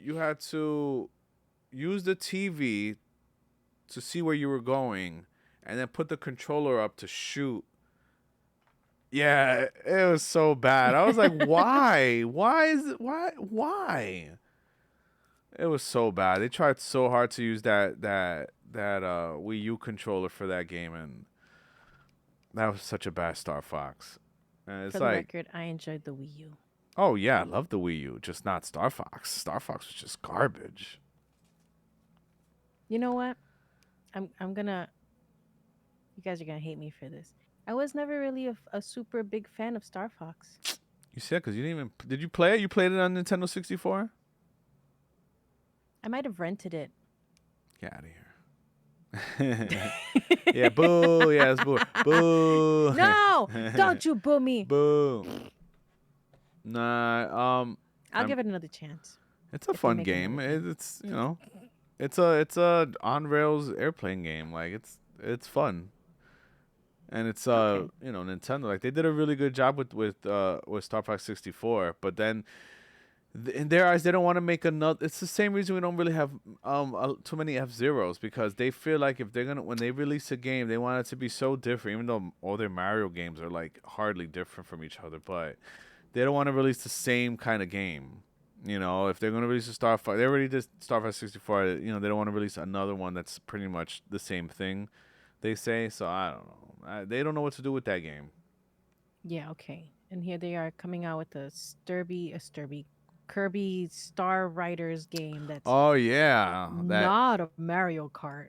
You had to use the TV to see where you were going and then put the controller up to shoot. Yeah, it was so bad. I was like, why? Why is it? Why? Why? It was so bad. They tried so hard to use that Wii U controller for that game, and that was such a bad Star Fox. And For it's the like, record, I enjoyed the Wii U. oh yeah, I love the Wii U, just not Star Fox. Star Fox was just garbage. You know what? I'm gonna. You guys are gonna hate me for this. I was never really a super big fan of Star Fox. You said because you didn't even. Did you play it? You played it on Nintendo 64? I might have rented it. Get out of here. Yeah, boo. Yeah, it's boo. Boo. No, don't you boo me. Boo. Nah. I'll give it another chance. It's a if they fun make game. another game. It's it's a on rails airplane game. Like it's fun. And it's Okay. Nintendo, like they did a really good job with Star Fox 64, but then in their eyes they don't want to make another. It's the same reason we don't really have too many F-Zeros, because they feel like if they're gonna when they release a game they want it to be so different, even though all their Mario games are like hardly different from each other, but they don't want to release the same kind of game. If they're gonna release a Star Fox, they already did Star Fox 64. They don't want to release another one that's pretty much the same thing. They say so. I don't know. They don't know what to do with that game. Yeah, okay. And here they are coming out with a Kirby Star Riders game that's Oh yeah, not a Mario Kart.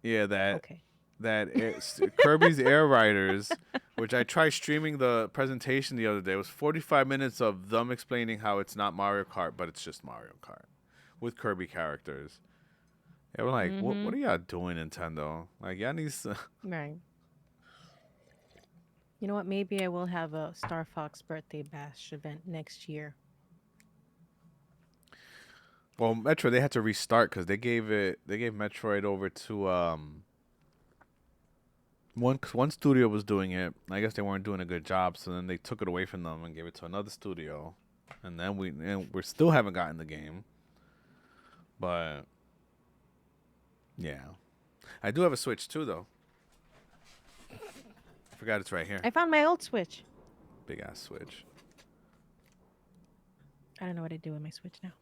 yeah that Okay. that it's Kirby's Air Riders, which I tried streaming the presentation the other day. It was 45 minutes of them explaining how it's not Mario Kart, but it's just Mario Kart with Kirby characters. Yeah, we're like, what Mm-hmm. are y'all doing, Nintendo? Like, y'all need to. Right. You know what? Maybe I will have a Star Fox birthday bash event next year. Well, Metro, they had to restart because they gave Metroid over to one studio was doing it. I guess they weren't doing a good job, so then they took it away from them and gave it to another studio, and then we still haven't gotten the game. But yeah, I do have a Switch too, though. I forgot it's right here. I found my old Switch. Big ass Switch. I don't know what to do with my Switch now.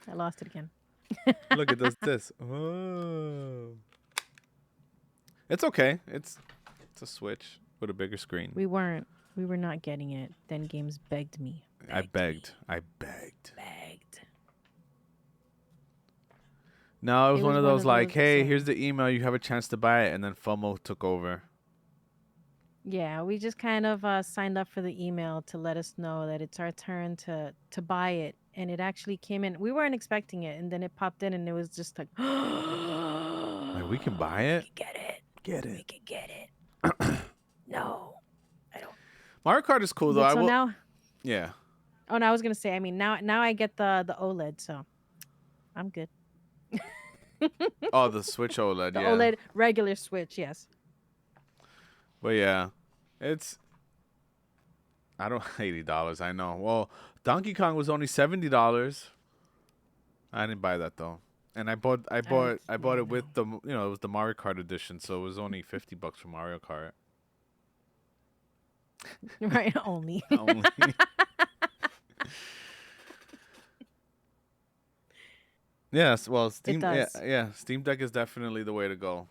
I lost it again. Look, it does this. Oh. It's okay. It's a Switch with a bigger screen. We were not getting it. Then Games begged me. I begged. Begged. No, it was one of those like, hey, here's the email. You have a chance to buy it, and then FOMO took over. Yeah, we just kind of signed up for the email to let us know that it's our turn to buy it, and it actually came in. We weren't expecting it, and then it popped in, and it was just like, Like, we can buy it. get it, Get we it. can get it. No, I don't. Mario Kart is cool though. But I so will. now, Yeah. oh, no, I was gonna say. I mean, now I get the OLED, so I'm good. Oh, the Switch OLED. The Yeah. OLED regular Switch, yes. But yeah, it's. I don't $80. I know. Well, Donkey Kong was only $70. I didn't buy that though, and I bought it with the it was the Mario Kart edition, so it was only $50 for Mario Kart. Right, only. Only. Yes, well, It does. yeah, Steam Deck is definitely the way to go.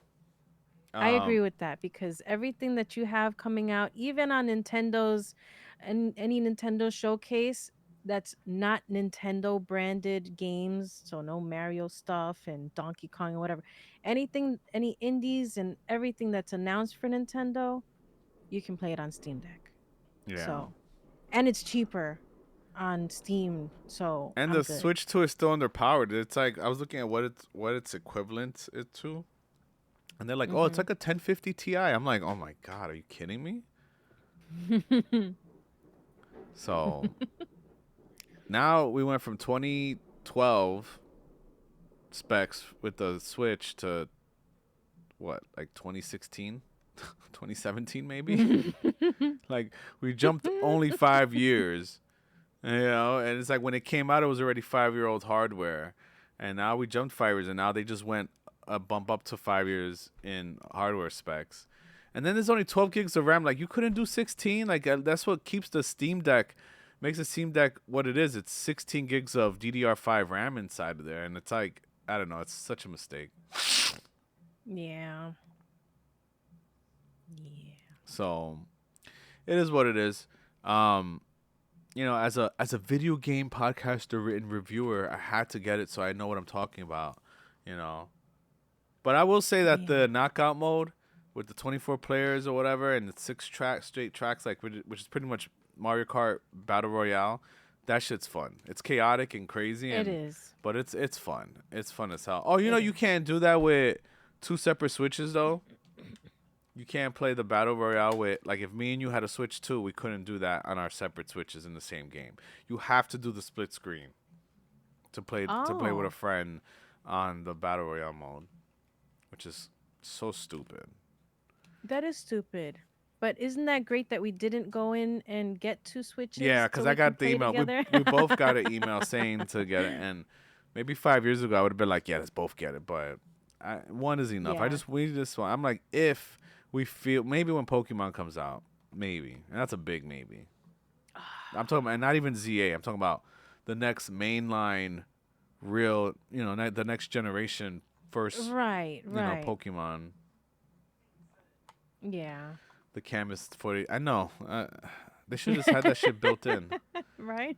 I agree Um, with that because everything that you have coming out, even on Nintendo's and any Nintendo showcase that's not Nintendo branded games, so no Mario stuff and Donkey Kong and whatever. Anything, any indies and everything that's announced for Nintendo, you can play it on Steam Deck. yeah, So, and it's cheaper on Steam, so and I'm the good. Switch 2 is still underpowered. It's like I was looking at what it's equivalent it to, and they're like, oh, it's Mhm. like a 1050 Ti. I'm like, oh my god, are you kidding me? So now we went from 2012 specs with the Switch to what, like 2016, 2017 maybe. Like we jumped only 5 years, and it's like when it came out, it was already 5-year-old hardware, and now we jumped 5 years, and now they just went a bump up to 5 years in hardware specs, and then there's only 12 gigs of RAM. Like you couldn't do 16. Like that's what keeps the Steam Deck, makes the Steam Deck what it is. It's 16 gigs of DDR5 RAM inside of there, and it's like I don't know. It's such a mistake. Yeah. Yeah. So it is what it is. Um, as a video game podcaster and reviewer, I had to get it so I know what I'm talking about. You know, but I will say that Yeah. the knockout mode, with the 24 players or whatever, and the straight tracks, like which is pretty much Mario Kart Battle Royale. That shit's fun. It's chaotic and crazy, It is. but it's fun. It's fun as hell. Oh, It you is. can't do that with two separate Switches though. You can't play the Battle Royale with, like, if me and you had a Switch too, we couldn't do that on our separate Switches in the same game. You have to do the split screen to play with a Oh, friend on the Battle Royale mode, which is so stupid. that is stupid. But isn't that great that we didn't go in and get two Yeah, switches because so I we can got the play email. We together? we both got an email saying to get it, and maybe 5 years ago I would have been like, yeah, let's both get it, but one is enough. Yeah. We need this one. I'm like, if we feel maybe when Pokemon comes out, maybe, and that's a big maybe. I'm talking about, and not even ZA. I'm talking about the next mainline, real, the next generation first, Right, right. Pokemon. Yeah. The chemist footage. I know. They should just had that shit built in. Right?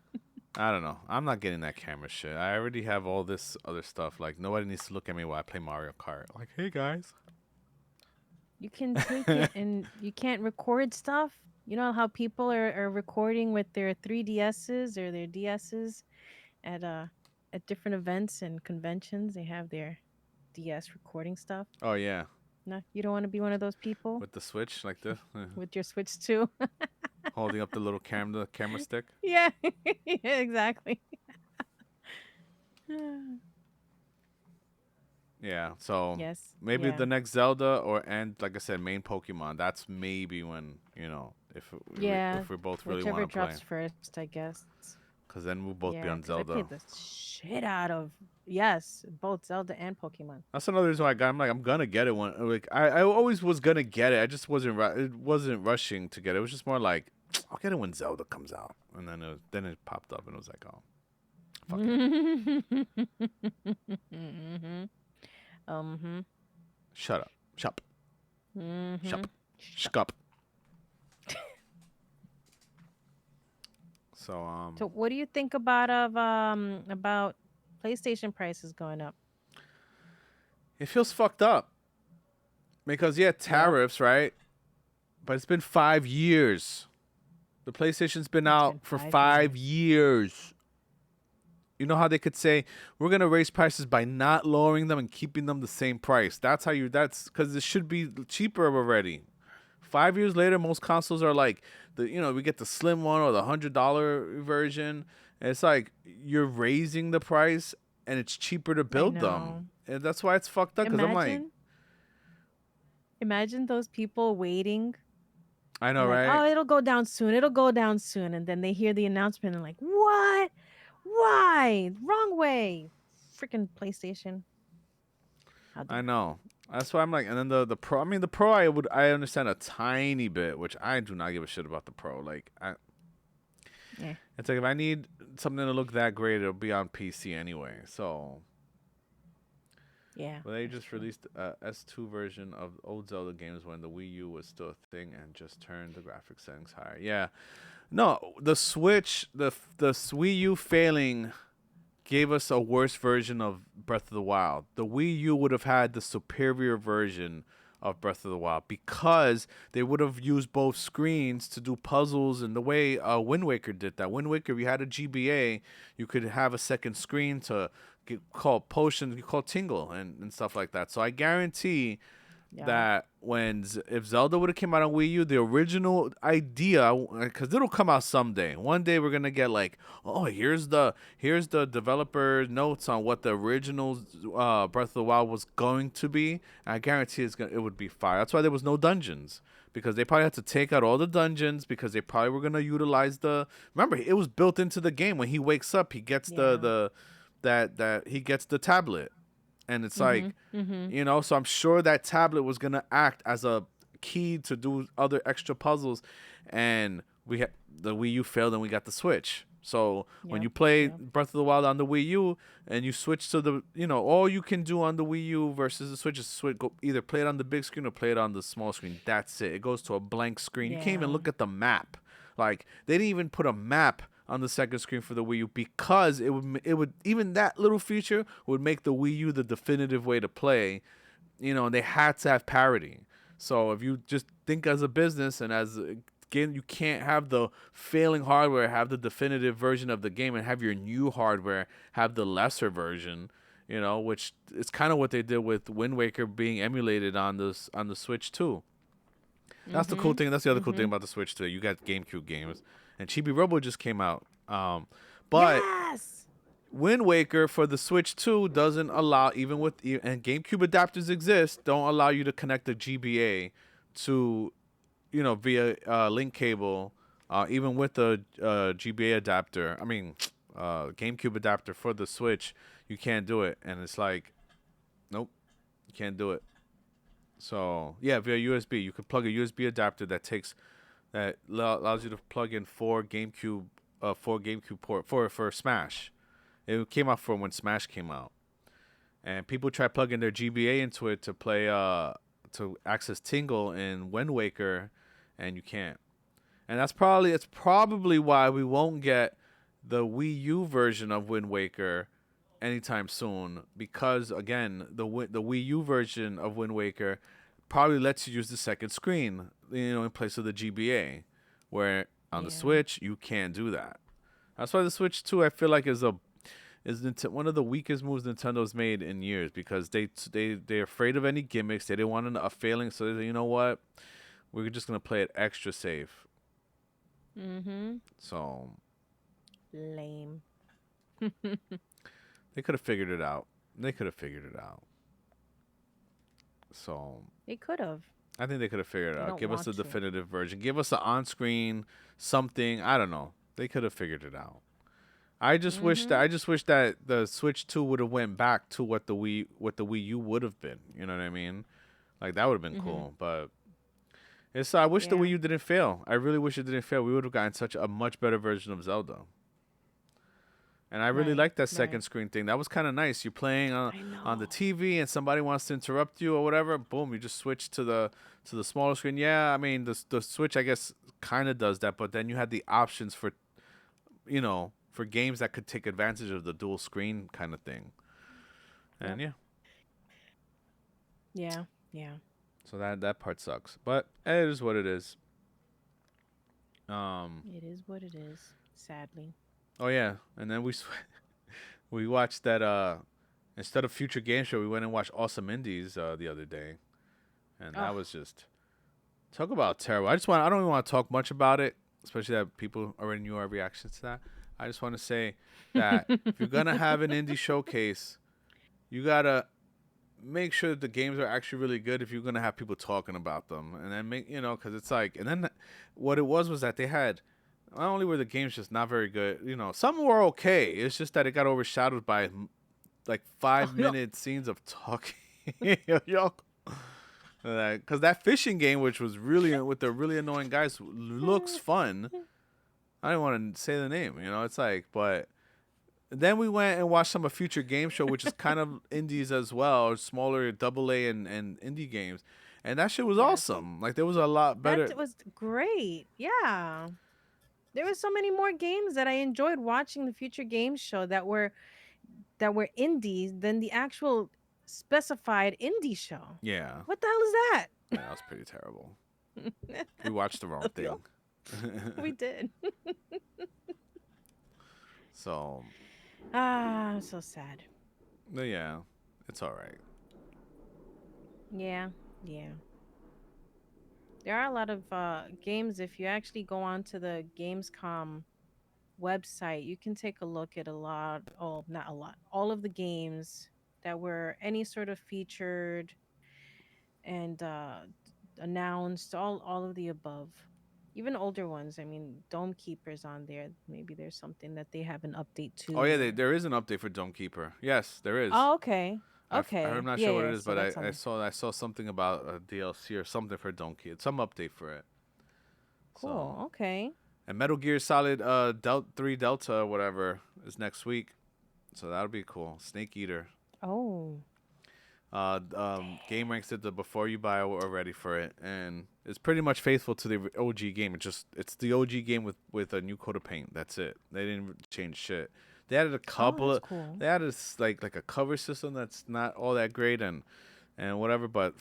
I don't know. I'm not getting that camera shit. I already have all this other stuff. Like, nobody needs to look at me while I play Mario Kart. Like, hey guys. You can take it and you can't record stuff. You know how people are recording with their 3DSs or their DSs at at different events and conventions. They have their DS recording stuff. Oh yeah, No, you don't want to be one of those people with the Switch, like this, with your Switch too. holding up the little camera stick. Yeah, yeah, exactly. Yeah. So Yes, maybe yeah, the next Zelda and like I said, main Pokemon. That's maybe when yeah. if we both really Whichever want to play, drops first, I guess. because then we'll both be Yeah, on because I Zelda. played the shit out of yes, both Zelda and Pokemon. That's another reason why I'm gonna get it when, like, I always was gonna get it. I just it wasn't rushing to get it. It was just more like, I'll get it when Zelda comes out, and then it popped up and it was like, oh, fuck it. Mhm. Mhm. Shut up. Shut up. Mhm. Shut up. So So, what do you think about PlayStation prices going up? it feels fucked up because yeah, Yep, tariffs, right? But it's been 5 years. The PlayStation's been it's out been for 5 years. 5 years. You know how they could say we're gonna raise prices by not lowering them and keeping them the same price. That's because it should be cheaper already. 5 years later, most consoles are like we get the slim one or the $100 version. And it's like you're raising the price and it's cheaper to I build them, know. and that's why it's fucked up. Because I'm like, Imagine, imagine those people waiting I know, and like, right? oh, it'll go down soon. It'll go down soon, and then they hear the announcement and like, what? Why? Wrong way. Freaking PlayStation. How I dare you? know. That's why I'm like, and then the pro. I mean, the pro I understand a tiny bit, which I do not give a shit about the pro. Like Yeah. it's like if I need something to look that great, it'll be on PC anyway. So, Yeah. well, they That's just true. released a S2 version of old Zelda games when the Wii U was still a thing and just turned the graphics settings higher. Yeah, no, the Switch, the Wii U failing gave us a worse version of Breath of the Wild. The Wii U would have had the superior version of Breath of the Wild because they would have used both screens to do puzzles and the way Wind Waker did that. Wind Waker, if you had a GBA, you could have a second screen to call potions, you call tingle and stuff like that. So I guarantee Yeah. that if Zelda would have came out on Wii U, the original idea, because it'll come out someday. One day we're gonna get like, oh, here's the developer notes on what the original Breath of the Wild was going to be. I guarantee it would be fire. That's why there was no dungeons, because they probably had to take out all the dungeons because they probably were gonna utilize the. Remember, it was built into the game. When he wakes up, he gets Yeah. that he gets the tablet, and it's like, Mhm. Mhm. so I'm sure that tablet was gonna act as a key to do other extra puzzles, and the Wii U failed, and we got the Switch. So when Yep. you play Yep. Breath of the Wild on the Wii U and you switch to all you can do on the Wii U versus the Switch is either play it on the big screen or play it on the small screen. That's it. It goes to a blank screen. You can't even Yeah. look at the map. Like, they didn't even put a map on the second screen for the Wii U because it would even that little feature would make the Wii U the definitive way to play. And they had to have parity. So if you just think as a business and as a game, you can't have the failing hardware have the definitive version of the game and have your new hardware have the lesser version. Which is kind of what they did with Wind Waker being emulated on the Switch too. That's the cool Mhm. thing. That's the other cool thing Mhm. about the Switch too. You got GameCube games, and Chibi Robo just came out. But Yes. Wind Waker for the Switch 2 doesn't allow, even with and GameCube adapters exist, don't allow you to connect the GBA to, via link cable, even with the GBA adapter. I mean, GameCube adapter for the Switch, you can't do it, and it's like, nope, you can't do it. So yeah, via USB, you could plug a USB adapter that allows you to plug in four GameCube port for Smash. It came out for when Smash came out, and people try plugging their GBA into it to play to access Tingle in Wind Waker, and you can't. And it's probably why we won't get the Wii U version of Wind Waker anytime soon, because again, the Wii U version of Wind Waker probably lets you use the second screen, in place of the GBA, where on the Yeah. Switch you can't do that. That's why the Switch 2 I feel like one of the weakest moves Nintendo's made in years, because they're afraid of any gimmicks. They didn't want a failing, so they said, you know what, we're just gonna play it extra safe. Mhm. So Lame. they could have figured it out. They could have figured it out. So They could have. I think they could have figured it They out. don't Give us want the to. definitive version. Give us an on-screen something. I don't know. They could have figured it out. Mhm. I just wish that the Switch 2 would have went back to what the Wii U would have been. You know what I mean? Like that would have been Mhm. cool. But I wish the Yeah. Wii U didn't fail. I really wish it didn't fail. We would have gotten such a much better version of Zelda. And I really Right. like that second Right. screen thing. That was kind of nice. You're playing I on the know. TV and somebody wants to interrupt you or whatever. Boom, you just switch to the smaller screen. Yeah, I mean the Switch I guess kind of does that, but then you had the options for games that could take advantage of the dual screen kind of thing. And Yep. yeah, Yeah. Yeah. so that part sucks, but it is what it is. Um. It is what it is. Sadly. Oh yeah, and then we watched that instead of Future Game Show, we went and watched Awesome Indies the other day, and that Oh. was just talk about terrible. I don't even want to talk much about it, especially that people already knew our reactions to that. I just want to say that if you're gonna have an indie showcase, you gotta make sure that the games are actually really good if you're gonna have people talking about them, and then because it's like, and then what it was that they had. Not only were the games just not very good, some were okay. It's just that it got overshadowed by like Oh, 5 minute scenes of talking. Yo, because that fishing game, which was really with the really annoying guys, looks fun. I don't want to say the name, it's like, but then we went and watched some of Future Game Show, which is kind of indies as well, smaller double A and indie games, and that shit was yes. awesome. Like there was a lot That better. was great. Yeah. There were so many more games that I enjoyed watching the Future Games show that were indies than the actual specified indie show. Yeah, What the hell yeah, that was pretty terrible. is We watched the wrong that? thing. We did. So, Ah, I'm so sad. but yeah, it's all right. Yeah, yeah. There are a lot of games. If you actually go onto the Gamescom website, you can take a look at a lot. Oh, not a lot. All of the games that were any sort of featured and announced. All of the above. Even older ones. I mean, Dome Keeper's on there. Maybe there's something that they have an update Oh to, yeah, or there is an update for Dome Keeper. Yes, there is. oh, okay, I'm okay, not yeah, sure what it yeah. is, So but that's on there. I saw something about a DLC or something for Donkey. It's some update for it. So Cool. Okay. and Metal Gear Solid 3 Delta or whatever is next week. So that'll be cool. Snake Eater. Oh, Game damn. Ranks did the before you buy already for it, and it's pretty much faithful to the OG game. It's the OG game with a new coat of paint. That's it. They didn't change shit. They added a Oh, couple that's of cool. they added like a cover system that's not all that great, and and whatever. But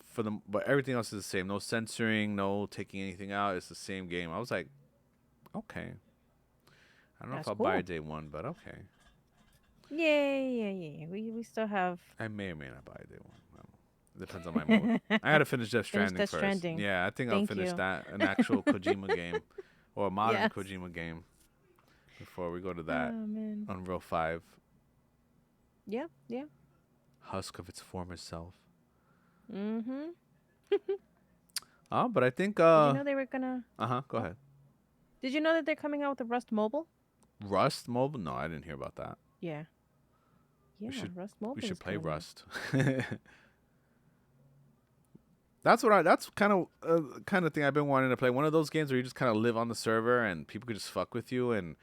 but everything else is the same. No censoring, no taking anything out. It's the same game. I was like, okay. I don't know if That's I'll cool. buy day one, but okay. Yeah. We still have. I may or may not buy day one. I don't know. It depends on my mood. I gotta finish Death Finish Stranding Death first. Stranding. Yeah, I think I'll Thank finish you. that an actual Kojima game or a modern Yes. Kojima game before we go to Oh that. man. Unreal 5, Yeah. husk of its former self. Mhm. But I think Did you know they were gonna? go ahead. Did you know that they're coming out with the Rust Mobile? Rust mobile? No, I didn't hear about that. Yeah. Yeah. should- Rust Mobile. We should is play coming out. Rust. That's kind of thing I've been wanting to play. One of those games where you just kind of live on the server and people could just fuck with you and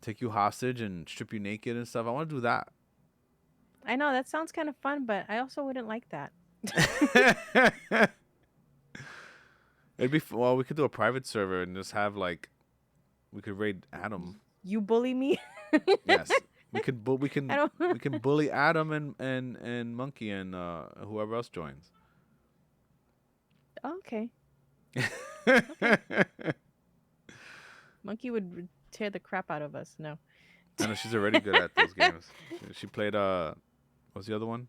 take you hostage and strip you naked and stuff. I want to do that. I know that sounds kind of fun, but I also wouldn't like that. It'd be well. We could do a private server and just have we could raid Adam. You bully me. Yes, we can. We can. I don't. We can bully Adam and Monkey and whoever else joins. Okay. Monkey would tear the crap out of us. No. I know she's already good at those games. She played what's the other one?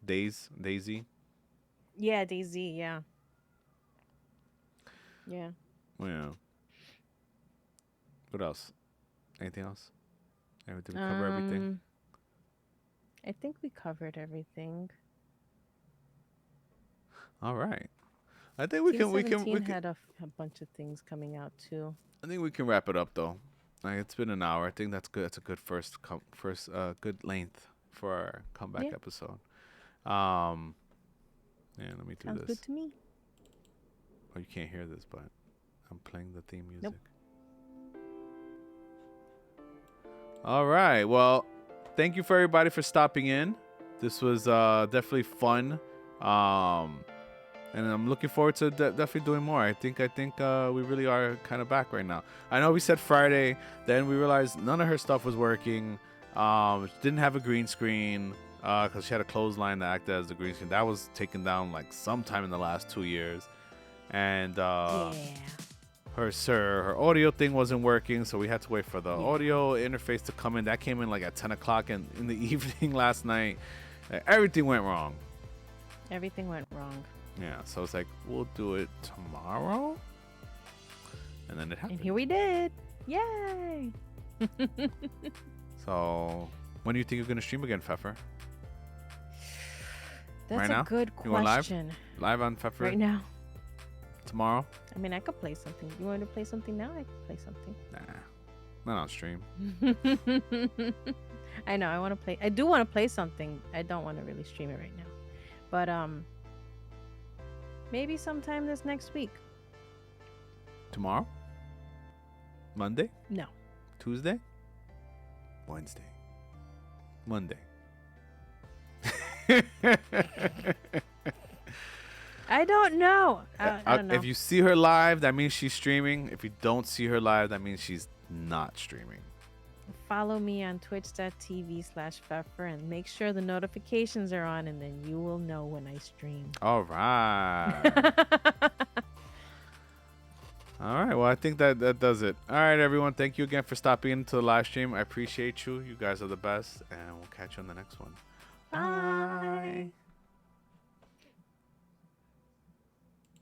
Daisy. Yeah, DayZ. Yeah. Yeah. Yeah. What else? Anything else? Did we cover everything? I think we covered everything. All right. I think we Team can 17 had a bunch of things coming out too. I think we can wrap it up though. It's been an hour. I think that's good. That's a good first good length for our comeback episode. Yeah, let me do Sounds this. good to me. Oh, you can't hear this, but I'm playing the theme music. Nope. All right. Well, thank you for everybody for stopping in. This was definitely fun. And I'm looking forward to definitely doing more. I think we really are kind of back right now. I know we said Friday, then we realized none of her stuff was working. She didn't have a green screen because she had a clothesline that acted as the green screen. That was taken down sometime in the last 2 years. And her audio thing wasn't working, so we had to wait for the audio interface to come in. That came in at 10 o'clock in the evening last night. Everything went wrong. Everything went wrong. Yeah, so it's we'll do it tomorrow. And then it happened. And here we did. Yay! So, when do you think you're going to stream again, Fefer? That's Right a now? good You going live? question. Live on Fefer Right now. tomorrow? I mean, I could play something. You want to play something now? I could play something. Nah, not on stream. I know. I do want to play something. I don't want to really stream it right now. But maybe sometime this next week. Tomorrow? Monday? No. Tuesday? Wednesday? Monday? I don't know. I don't know. If you see her live, that means she's streaming. If you don't see her live, that means she's not streaming. Follow me on twitch.tv/Fefer and make sure the notifications are on, and then you will know when I stream. All right. All right. Well, I think that does it. All right, everyone. Thank you again for stopping into the live stream. I appreciate you. You guys are the best. And we'll catch you on the next one. Bye.